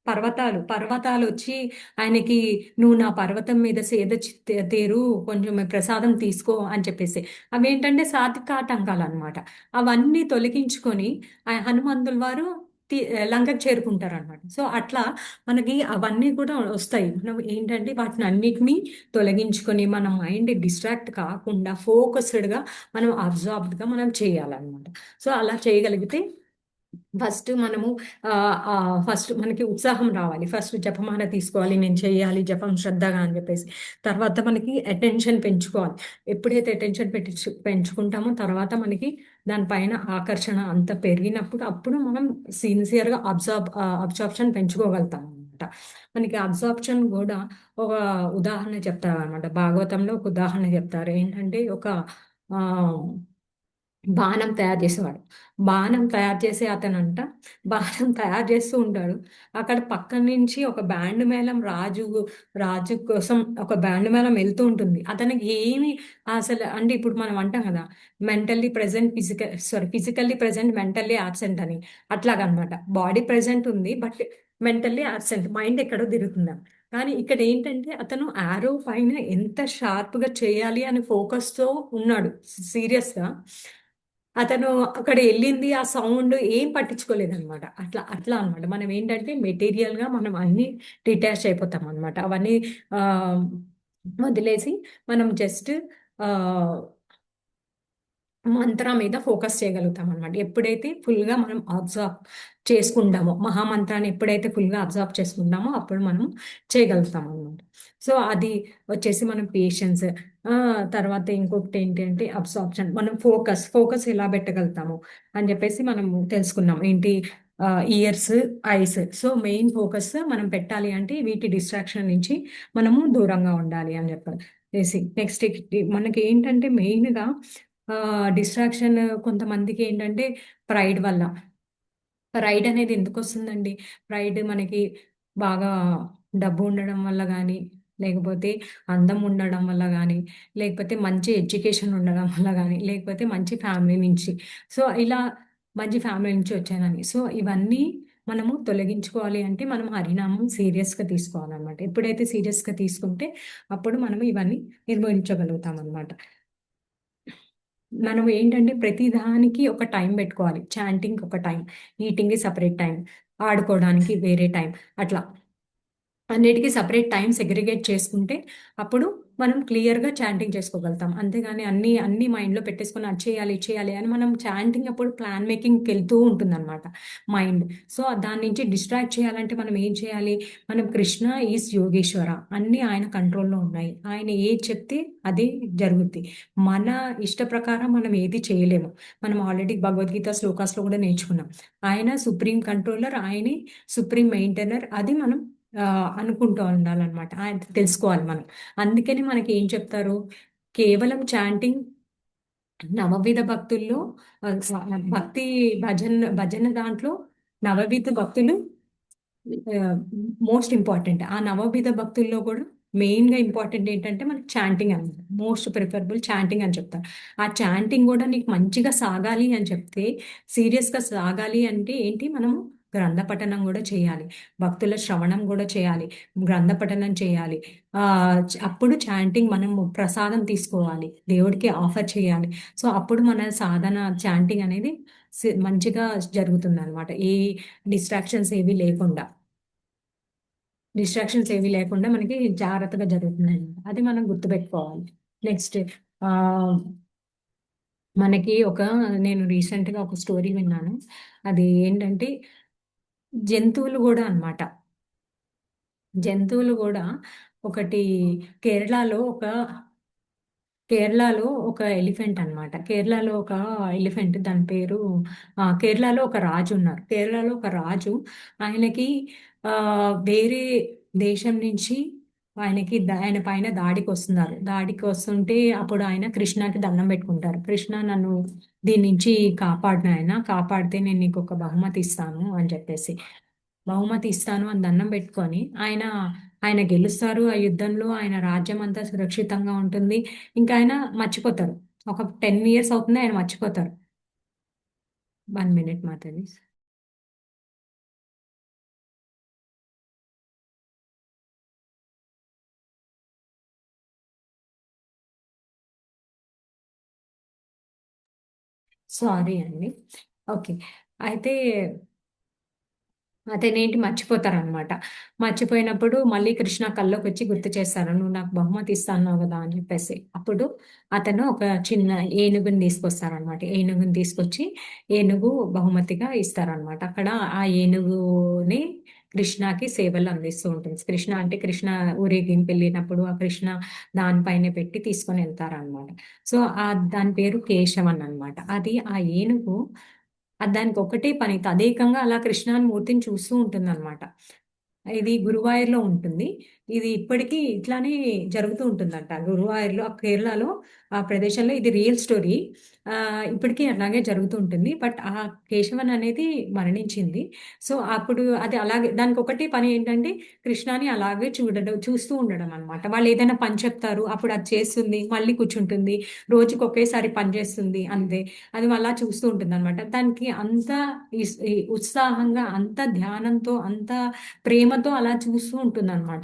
పర్వతాలు వచ్చి ఆయనకి, నువ్వు నా పర్వతం మీద తేరు, కొంచెం ప్రసాదం తీసుకో అని చెప్పేసి, అవేంటంటే సాత్విక ఆటంకాలు అనమాట. అవన్నీ తొలగించుకొని ఆ హనుమంతుల వారు లంకకు చేరుకుంటారు అనమాట. సో అట్లా మనకి అవన్నీ కూడా వస్తాయి. మనం ఏంటంటే వాటిని అన్నిటినీ తొలగించుకొని మన మైండ్ డిస్ట్రాక్ట్ కాకుండా ఫోకస్డ్గా మనం అబ్జార్బ్డ్గా మనం చేయాలన్నమాట. సో అలా చేయగలిగితే ఫస్ట్ మనకి ఉత్సాహం రావాలి. ఫస్ట్ జపమాల తీసుకోవాలి, నేను చేయాలి జపం శ్రద్ధగా అని చెప్పేసి. తర్వాత మనకి అటెన్షన్ పెంచుకోవాలి. ఎప్పుడైతే అటెన్షన్ పెంచుకుంటామో తర్వాత మనకి దానిపైన ఆకర్షణ అంత పెరిగినప్పుడు అప్పుడు మనం సిన్సియర్గా అబ్జార్ప్షన్ పెంచుకోగలుగుతాం అనమాట. మనకి అబ్జార్ప్షన్ కూడా ఒక ఉదాహరణ చెప్తారు అనమాట. భాగవతంలో ఒక ఉదాహరణ చెప్తారు. ఏంటంటే ఒక ఆ బాణం తయారు చేసేవాడు. బాణం తయారు చేసే అతనంట బాణం తయారు చేస్తూ ఉంటాడు. అక్కడ పక్క నుంచి ఒక బ్యాండ్ మేళం రాజు కోసం ఒక బ్యాండ్ మేళం వెళ్తూ ఉంటుంది. అతనికి ఏమి అసలు అంటే ఇప్పుడు మనం అంటాం కదా, ఫిజికల్లీ ప్రెజెంట్ మెంటల్లీ ఆబ్సెంట్ అని. అట్లాగనమాట. బాడీ ప్రెజెంట్ ఉంది బట్ మెంటల్లీ ఆబ్సెంట్, మైండ్ ఎక్కడో తిరుగుతుందా. కానీ ఇక్కడ ఏంటంటే అతను ఆరో పైన ఎంత షార్ప్గా చేయాలి అని ఫోకస్తో ఉన్నాడు, సీరియస్గా. అతను అక్కడ వెళ్ళింది ఆ సౌండ్ ఏం పట్టించుకోలేదన్నమాట. అట్లా అన్నమాట. మనం ఏంటంటే మెటీరియల్గా మనం అన్ని డిటాచ్ అయిపోతాం అనమాట. అవన్నీ ఆ, వదిలేసి మనం జస్ట్ మంత్ర మీద ఫోకస్ చేయగలుగుతాం అనమాట. ఎప్పుడైతే ఫుల్గా మనం అబ్జర్వ్ చేసుకుంటామో, మహామంత్రాన్ని ఎప్పుడైతే ఫుల్గా అబ్జర్వ్ చేసుకుంటామో అప్పుడు మనం చేయగలుగుతాం అనమాట. సో అది వచ్చేసి మనం పేషెన్స్. తర్వాత ఇంకొకటి ఏంటంటే అబ్జార్ప్షన్. మనం ఫోకస్ ఎలా పెట్టగలుగుతాము అని చెప్పేసి మనం తెలుసుకున్నాం. ఏంటి, years, ice. So main focus మనం పెట్టాలి అంటే వీటి డిస్ట్రాక్షన్ నుంచి మనము దూరంగా ఉండాలి అని చెప్పాలి. నెక్స్ట్ మనకి ఏంటంటే మెయిన్గా డిస్ట్రాక్షన్ కొంతమందికి ఏంటంటే ప్రైడ్ వల్ల. ప్రైడ్ అనేది ఎందుకు వస్తుందండి? ప్రైడ్ మనకి బాగా డబ్బు ఉండడం వల్ల కానీ, లేకపోతే అందం ఉండడం వల్ల కానీ, లేకపోతే మంచి ఎడ్యుకేషన్ ఉండడం వల్ల కానీ, లేకపోతే మంచి ఫ్యామిలీ నుంచి. సో ఇలా మంచి ఫ్యామిలీ నుంచి వచ్చానని. సో ఇవన్నీ మనము తొలగించుకోవాలి అంటే మనం హరినామం సీరియస్గా తీసుకోవాలన్నమాట. ఎప్పుడైతే సీరియస్గా తీసుకుంటే అప్పుడు మనం ఇవన్నీ నిర్వహించగలుగుతాం అనమాట. మనం ఏంటంటే ప్రతి దానికి ఒక టైం పెట్టుకోవాలి. చాంటింగ్ ఒక టైం, ఈటింగ్‌కి సెపరేట్ టైం, ఆడుకోవడానికి వేరే టైం, అట్లా అన్నిటికీ సెపరేట్ టైం సెగ్రిగేట్ చేసుకుంటే అప్పుడు మనం క్లియర్‌గా చాంటింగ్ చేసుకోగలుగుతాం. అంతేగాని అన్నీ మైండ్‌లో పెట్టేసుకొని అది చేయాలి, ఇది చేయాలి అని మనం చాంటింగ్ అప్పుడు ప్లాన్ మేకింగ్‌కి వెళ్తూ ఉంటుందన్నమాట మైండ్. సో దాని నుంచి డిస్ట్రాక్ట్ చేయాలంటే మనం ఏం చేయాలి? మనం కృష్ణ ఈజ్ యోగేశ్వర, అన్నీ ఆయన కంట్రోల్‌లో ఉన్నాయి. ఆయన ఏది చెప్తే అదే జరుగుద్ది. మన ఇష్ట ప్రకారం మనం ఏది చేయలేము. మనం ఆల్రెడీ భగవద్గీత శ్లోకాస్‌లో కూడా నేర్చుకున్నాం. ఆయన సుప్రీం కంట్రోలర్, ఆయనే సుప్రీం మెయింటైనర్. అది మనం అనుకుంటూ ఉండాలన్నమాట. ఆయన తెలుసుకోవాలి మనం. అందుకని మనకి ఏం చెప్తారు, కేవలం చాంటింగ్ నవవిధ భక్తుల్లో భక్తి భజన దాంట్లో నవవిధ భక్తులు మోస్ట్ ఇంపార్టెంట్. ఆ నవవిధ భక్తుల్లో కూడా మెయిన్గా ఇంపార్టెంట్ ఏంటంటే మనకి చాంటింగ్ అనమాట. మోస్ట్ ప్రిఫరబుల్ చాంటింగ్ అని చెప్తారు. ఆ చాంటింగ్ కూడా నీకు మంచిగా సాగాలి అని చెప్తే, సీరియస్గా సాగాలి అంటే ఏంటి, మనము గ్రంథ పఠనం కూడా చేయాలి, భక్తుల శ్రవణం కూడా చేయాలి, గ్రంథ పఠనం చేయాలి. అప్పుడు చాంటింగ్ మనము ప్రసాదం తీసుకోవాలి, దేవుడికి ఆఫర్ చేయాలి. సో అప్పుడు మన సాధన చాంటింగ్ అనేది మంచిగా జరుగుతుంది అనమాట, ఏ డిస్ట్రాక్షన్స్ ఏవి లేకుండా. డిస్ట్రాక్షన్స్ ఏవి లేకుండా మనకి జాగ్రత్తగా జరుగుతుంది అనమాట. అది మనం గుర్తుపెట్టుకోవాలి. నెక్స్ట్ మనకి నేను రీసెంట్గా ఒక స్టోరీ విన్నాను. అది ఏంటంటే జంతువులు కూడా అన్నమాట. జంతువులు కూడా ఒకటి కేరళలో ఒక కేరళలో ఒక ఎలిఫెంట్ అన్నమాట. కేరళలో ఒక ఎలిఫెంట్ దాని పేరు కేరళలో ఒక రాజు ఉన్నారు. కేరళలో ఒక రాజు ఆయనకి వేరే దేశం నుంచి ఆయన పైన దాడికి వస్తున్నారు. దాడికి వస్తుంటే అప్పుడు ఆయన కృష్ణకి దండం పెట్టుకుంటారు. కృష్ణ నన్ను దీని నుంచి కాపాడు నాయన, కాపాడితే నేను నీకు ఒక బహుమతి ఇస్తాను అని చెప్పేసి బహుమతి ఇస్తాను అని దండం పెట్టుకొని ఆయన గెలుస్తారు ఆ యుద్ధంలో. ఆయన రాజ్యం అంతా సురక్షితంగా ఉంటుంది. ఇంకా ఆయన మర్చిపోతారు. ఒక 10 ఇయర్స్ అవుతుంది, ఆయన మర్చిపోతారు. 1 minute మాతాజీ. సారీ అండి. ఓకే. అయితే అతనేంటి మర్చిపోతారనమాట. మర్చిపోయినప్పుడు మళ్ళీ కృష్ణ కల్లోకొచ్చి గుర్తు చేస్తారు. "నువ్వు నాకు బహుమతి ఇస్తా అన్నావు గదా!" అని చెప్పేసి. అప్పుడు అతను ఒక చిన్న ఏనుగుని తీసుకొస్తారనమాట. ఏనుగుని తీసుకొచ్చి ఏనుగు బహుమతిగా ఇస్తారనమాట. అక్కడ ఆ ఏనుగుని కృష్ణకి సేవలు అందిస్తూ ఉంటుంది. కృష్ణ ఊరేగింపెళ్ళినప్పుడు ఆ కృష్ణ దానిపైనే పెట్టి తీసుకొని ఎళ్తారనమాట. సో, దాని పేరు కేశవన్ అనమాట. అది ఆ ఏనుగు దానికి ఒకటే పని తదేకంగా అలా కృష్ణాని మూర్తిని చూస్తూ ఉంటుందన్నమాట. ఇది గురువాయూర్‌లో ఉంటుంది. ఇది ఇప్పటికీ ఇట్లానే జరుగుతూ ఉంటుందంట. గురువాయూర్‌లో కేరళలో ఆ ప్రదేశంలో ఇది రియల్ స్టోరీ. ఇప్పటికీ అలాగే జరుగుతూ ఉంటుంది. బట్ ఆ కేశవన్ అనేది మరణించింది. సో, అప్పుడు అది అలాగే దానికి ఒకటే పని ఏంటంటే కృష్ణాని అలాగే చూస్తూ ఉండడం అన్నమాట. వాళ్ళు ఏదైనా పని చెప్తారు. అప్పుడు అది చేస్తుంది. మళ్ళీ కూర్చుంటుంది. రోజుకి ఒకేసారి పని చేస్తుంది అంతే. అది అలా చూస్తూ ఉంటుందన్నమాట. దానికి అంత ఈ ఉత్సాహంగా, అంత ధ్యానంతో, అంత ప్రేమతో అలా చూస్తూ ఉంటుందన్నమాట.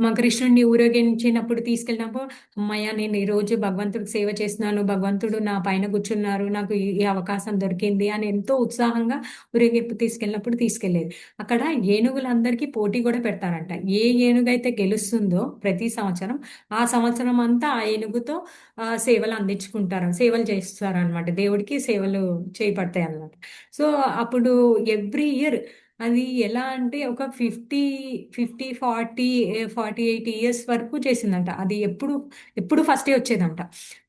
మా కృష్ణుడిని ఊరేగించినప్పుడు తీసుకెళ్ళినప్పుడు, హమ్మయ్య! నేను ఈరోజు భగవంతుడికి సేవ చేస్తున్నాను. భగవంతుడు నా పైన కూర్చున్నారు. నాకు ఈ అవకాశం దొరికింది అని ఎంతో ఉత్సాహంగా ఊరేగింపు తీసుకెళ్ళినప్పుడు తీసుకెళ్ళేది. అక్కడ ఏనుగులందరికీ పోటీ గూడా పెడతారంట. ఏ ఏనుగైతే గెలుస్తుందో ప్రతి సంవత్సరం, ఆ సంవత్సరం అంతా ఆ ఏనుగుతో సేవలు అందించుకుంటారు. సేవలు చేస్తారనమాట. దేవుడికి సేవలు చేయబడతాయన్నమాట. సో, అప్పుడు ఎవ్రీ ఇయర్ అది ఎలా అంటే ఒక 48 ఇయర్స్ వరకు చేసిందంట. అది ఎప్పుడు ఫస్టే వచ్చేదంట.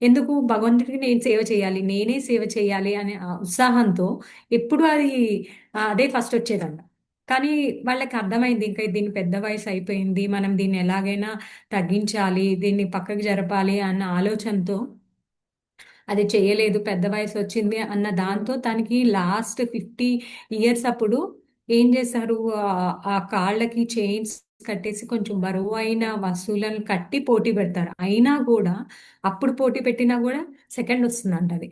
ఎందుకు భగవంతుడికి నేను సేవ చేయాలి, నేనే సేవ చేయాలి అనే ఉత్సాహంతో ఎప్పుడు అదే ఫస్ట్ వచ్చేదంట. కానీ వాళ్ళకి అర్థమైంది ఇంకా దీని పెద్ద వయసు అయిపోయింది. మనం దీన్ని ఎలాగైనా తగ్గించాలి, దీన్ని పక్కకు జరపాలి అన్న ఆలోచనతో అది చేయలేదు. పెద్ద వయసొచ్చింది అన్న దాంతో తనకి లాస్ట్ 50 ఇయర్స్ అప్పుడు ఏం చేశారు, ఆ కాళ్ళకి చైన్స్ కట్టేసి కొంచెం బరువైన వస్తువులను కట్టి పోటీ పెడతారు. అయినా గూడా అప్పుడు పోటీ పెట్టినా గూడా సెకండొస్తుందంట అది.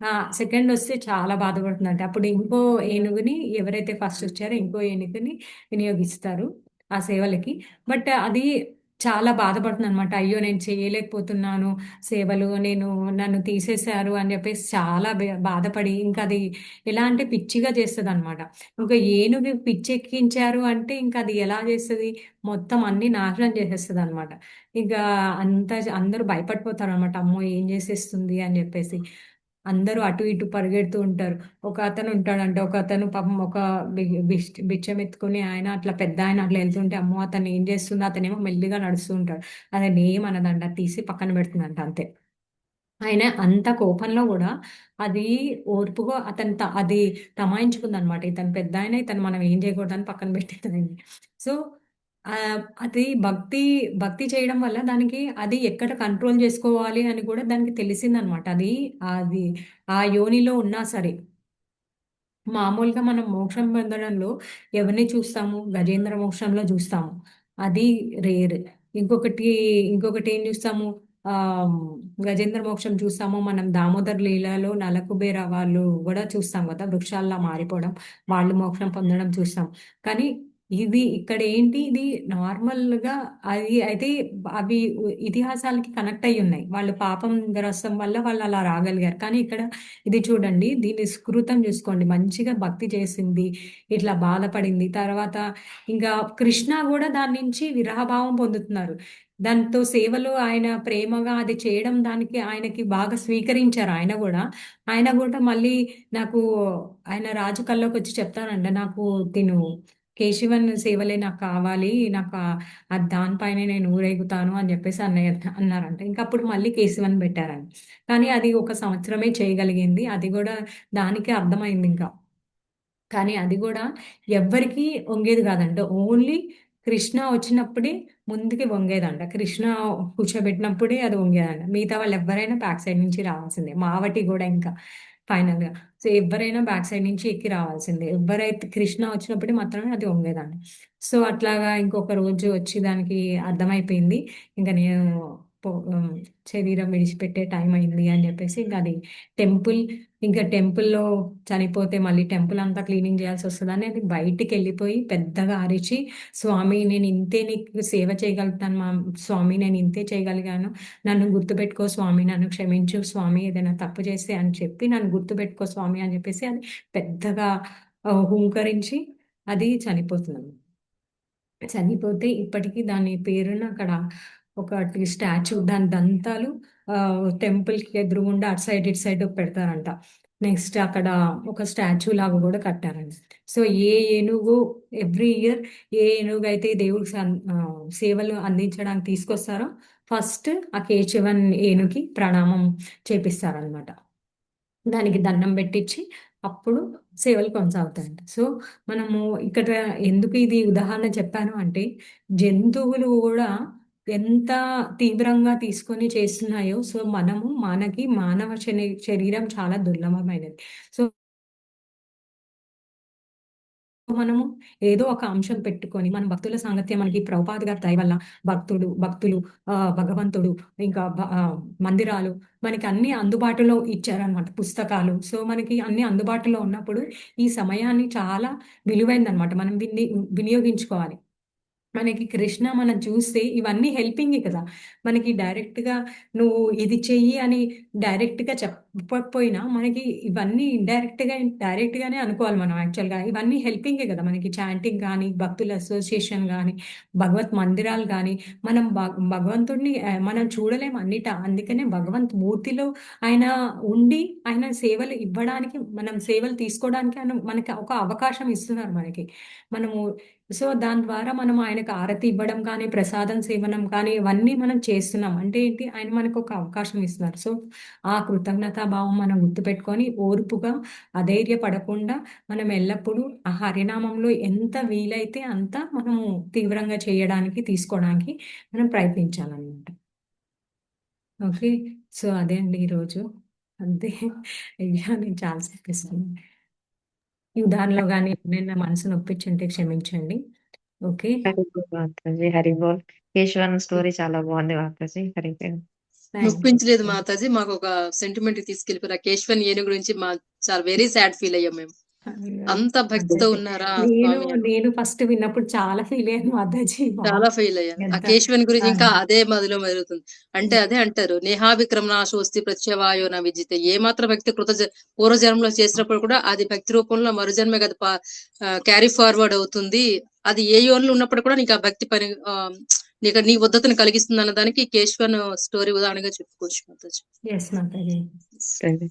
ఆ! సెకండొస్తే చాలా బాధపడుతుందంట. అప్పుడు ఇంకో ఏనుగుని ఎవరైతే ఫస్టొచ్చారో ఇంకో ఏనుగుని వినియోగిస్తారు ఆ సేవలకి. బట్ అది చాలా బాధపడుతుందనమాట. అయ్యో! నేను చేయలేకపోతున్నాను సేవలు. నన్ను తీసేశారు అని జెప్పేసి చాలా బాధపడి ఇంకది ఎలా అంటే పిచ్చిగా చేస్తదనమాట. ఇంక ఏనుగు పిచ్చెక్కించారు అంటే ఇంకది ఎలా జేస్తది? మొత్తం అన్నీ నాశనం చేసేస్తదనమాట. ఇక అందరూ భయపడిపోతారనమాట. అమ్మో! ఏం జేసేస్తుంది అని జెప్పేసి. అందరూ అటు ఇటు పరిగెడుతూ ఉంటారు. ఒక అతను ఉంటాడంట. ఒక అతను పాపం ఒక బిచ్చం ఎత్తుకొని ఆయన అట్లా పెద్దాయన అట్లా ఎళ్తుంటే, అమ్మో! అతను ఏం చేస్తుందో అతనేమో మెల్లిగా నడుస్తూ ఉంటాడు. అతన్నేమనదంట. తీసి పక్కన పెడుతుందంట అంతే. ఆయన అంత కోపంలో గూడా అది ఓర్పుగా అది తమాయించుకుందనమాట. ఇతను పెద్దాయన, ఇతను మనం ఏం చేయకూడదని పక్కన పెట్టేతదండి. సో, అది భక్తి చేయడం వల్ల దానికి అది ఎక్కడ కంట్రోల్ జేసుకోవాలి అని గూడా దానికి తెలిసిందనమాట. అది ఆ యోనిలో ఉన్నా సరే. మామూలుగా మనం మోక్షం పొందడంలో ఎవరిని చూస్తాము? గజేంద్ర మోక్షంలో జూస్తాము. అది రేర్. ఇంకొకటి, ఇంకొకటేం జూస్తాము? ఆహ్, గజేంద్ర మోక్షం చూస్తాము. మనం దామోదర్ లీలలో నలకుబేర వాళ్ళు గూడా చూస్తాం గదా! వృక్షాల్లా మారిపోవడం, వాళ్ళు మోక్షం పొందడం చూస్తాం. కానీ ఇది ఇక్కడ ఏంటి ఇది నార్మల్‌గా అది అయితే అవి ఇతిహాసాలకి కనెక్ట్ అయ్యి ఉన్నాయి. వాళ్ళు పాపం గ్రస్తం వల్ల వాళ్ళు అలా రాగలిగారు. కానీ ఇక్కడ ఇది చూడండి దీని సుకృతం చూసుకోండి. మంచిగా భక్తి చేసింది. ఇట్లా బాధపడింది. తర్వాత ఇంకా కృష్ణ గూడా దాని నుంచి విరహభావం పొందుతున్నారు. దాంతో సేవలు ఆయన ప్రేమగా అది చేయడం దానికి ఆయనకి బాగా స్వీకరించారు ఆయన గూడా. ఆయన గూడా మళ్ళీ నాకు ఆయన రాజు కల్లోకొచ్చి చెప్తారంట. నాకు తిను కేశవన్ సేవలే నాకు కావాలి. నాకు అది దానిపైనే నేను ఊరేగుతాను అని చెప్పేసి అన్నయ్య అన్నారంట. ఇంక అప్పుడు మళ్ళీ కేశవన్ పెట్టారంట. కానీ అది ఒక సంవత్సరమే చేయగలిగింది. అది గూడా దానికే అర్థమైందింక. కానీ అది గూడా ఎవ్వరికీ వంగేది గాదంట. ఓన్లీ కృష్ణ వచ్చినప్పుడే ముందుకి వంగేదంట. కృష్ణ కూర్చోబెట్టినప్పుడే అది వంగేదంట. మిగతా వాళ్ళెవ్వరైనా బ్యాక్ సైడ్ నుంచి రావాల్సిందే. మావటి గూడా ఇంకా ఫైనల్‌గా. సో, ఎవ్వరైనా బ్యాక్ సైడ్ నుంచి ఎక్కి రావాల్సిందే. ఎవ్వరైతే కృష్ణ వచ్చినప్పుడే మాత్రమే అది వంగేదంట. సో, అట్లాగా ఇంకొక రోజు వచ్చి దానికి అర్థమైపోయింది. ఇంక నేను శరీరం విడిచిపెట్టే టైం అయింది అని జెప్పేసి ఇంక అది టెంపుల్ ఇంకా టెంపుల్‌లో చనిపోతే మళ్ళీ టెంపుల్ అంతా క్లీనింగ్ చేయాల్సొస్తదని అది బయటికెళ్ళిపోయి పెద్దగా అరిచి, "స్వామి నేను ఇంతే నీకు సేవ చేయగలుగుతాను స్వామి నేను ఇంతే చేయగలిగాను. నన్ను గుర్తుపెట్టుకో స్వామి, నన్ను క్షమించు స్వామి ఏదైనా తప్పు చేస్తే" అని చెప్పి, "నన్ను గుర్తుపెట్టుకో స్వామి" అని చెప్పేసి అది పెద్దగా హూంకరించి అది చనిపోతుందన్నమాట. చనిపోతే ఇప్పటికి దాని పేరున అక్కడ ఒకటి స్టాచ్యూ దాని దంతాలు టెంపుల్‌కి ఎదురుగుండా అటు సైడ్, ఇటు సైడ్ పెడతారంట. నెక్స్ట్ అక్కడ ఒక స్టాచ్యూ లాగా గూడా కట్టారండి. సో, ఏ ఏనుగు ఎవ్రీ ఇయర్ ఏ ఏనుగైతే దేవుడికి సేవలు అందించడానికి తీసుకొస్తారో ఫస్ట్ ఆ కేశవన్ ఏనుగుకి ప్రణామం చేపిస్తారనమాట. దానికి దండం పెట్టించి అప్పుడు సేవలు కొనసాగుతాయంట. సో, మనము ఇక్కడ ఎందుకు ఇది ఉదాహరణ చెప్పాను అంటే, జంతువులు గూడా ఎంత తీవ్రంగా తీసుకొని చేస్తున్నాయో, సో, మనకి మానవ శరీరం చాలా దుర్లభమైనది. సో, మనము ఏదో ఒక అంశం పెట్టుకొని మన భక్తుల సాంగత్యం మనకి ప్రభుపాద గారి దయ వల్ల భక్తులు భగవంతుడు ఇంకా మందిరాలు మనకి అన్నీ అందుబాటులో ఇచ్చారనమాట. పుస్తకాలు. సో, మనకి అన్నీ అందుబాటులో ఉన్నప్పుడు ఈ సమయాన్ని చాలా విలువైందనమాట. మనం దీన్ని వినియోగించుకోవాలి. మనకి కృష్ణ మనం చూస్తే ఇవన్నీ హెల్పింగే కదా! మనకి డైరెక్ట్‌గా నువ్వు ఇది చెయ్యి అని డైరెక్ట్‌గా చెప్పకపోయినా మనకి ఇవన్నీ డైరెక్ట్‌గానే అనుకోవాలి మనం యాక్చువల్‌గా. ఇవన్నీ హెల్పింగే కదా! మనకి చాంటింగ్ గానీ, భక్తుల అసోసియేషన్ గానీ, భగవత్ మందిరాలు గానీ, మనం భగవంతుడిని మనం చూడలేం అన్నిట. అందుకనే భగవంత్ మూర్తిలో ఆయన ఉండి, ఆయన సేవలు ఇవ్వడానికి, మనం సేవలు తీసుకోవడానికి ఆయన మనకి ఒక అవకాశం ఇస్తున్నారు మనకి. మనము సో, దాని ద్వారా మనం ఆయనకు ఆరతి ఇవ్వడం కానీ, ప్రసాదం సేవనం కానీ, ఇవన్నీ మనం చేస్తున్నాం. అంటే ఏంటి? ఆయన మనకొక అవకాశం ఇస్తున్నారు. సో, ఆ కృతజ్ఞతా భావం మనం గుర్తుపెట్టుకొని, ఓర్పుగా, అధైర్యపడకుండా మనం ఎల్లప్పుడూ ఆ హరినామంలో ఎంత వీలైతే అంత మనము తీవ్రంగా చేయడానికి, తీసుకోవడానికి మనం ప్రయత్నించాలనమాట. ఓకే. సో, అదే అండి ఈరోజు. అంతే. అయ్యో! నేను చాలా చెప్పేసాను. ఈ ఉదాహరణలో గాని నేను మనసు నొప్పించుంటే క్షమించండి. ఓకే. హరి బోల్ మాతాజీ, హరి బోల్. కేశవన్ స్టోరీ చాలా బాగుంది మాతాజీ. హరి బోల్. Thank you. నొప్పించలేదు మాతాజీ. మాకొక సెంటిమెంట్‌కి తీసుకెళ్ళిపోయారు. ఆ కేశవన్ ఏనుగు గురించి చాలా వెరీ సాడ్ ఫీల్ అయ్యాం మేము. అంత భక్తితో అదే. ఉన్నారా ఆ నేను స్వామి అని. నేను ఫస్ట్ విన్నప్పుడు చాలా ఫీల్ అయ్యాను మాతాజీ. చాలా ఫెయిల్ అయ్యాను. ఆ ఎంత కేశవన్ గురించి ఆ! ఇంకా అదే మదిలో మెదులుతుంది. అంటే అదే అంటారు. నేహా విక్రమనాశోస్తి ప్రత్యవాయో న విజితే. ఏ మాత్రం వ్యక్తి పూర్వజన్మలో చేసినప్పుడు కూడా అది భక్తి రూపంలో మరుజన్మే కదా క్యారీ ఫార్వర్డ్ అవుతుంది. అది ఏ యోనిలో ఉన్నప్పుడు కూడా నీకు ఆ భక్తి పని నీ ఉద్ధతను కలిగిస్తుంది అన్న దానికి కేశవన్ స్టోరీ ఉదాహరణగా చెప్పుకోవచ్చు మాతాజీ. యెస్ మాతాజీ. సరే.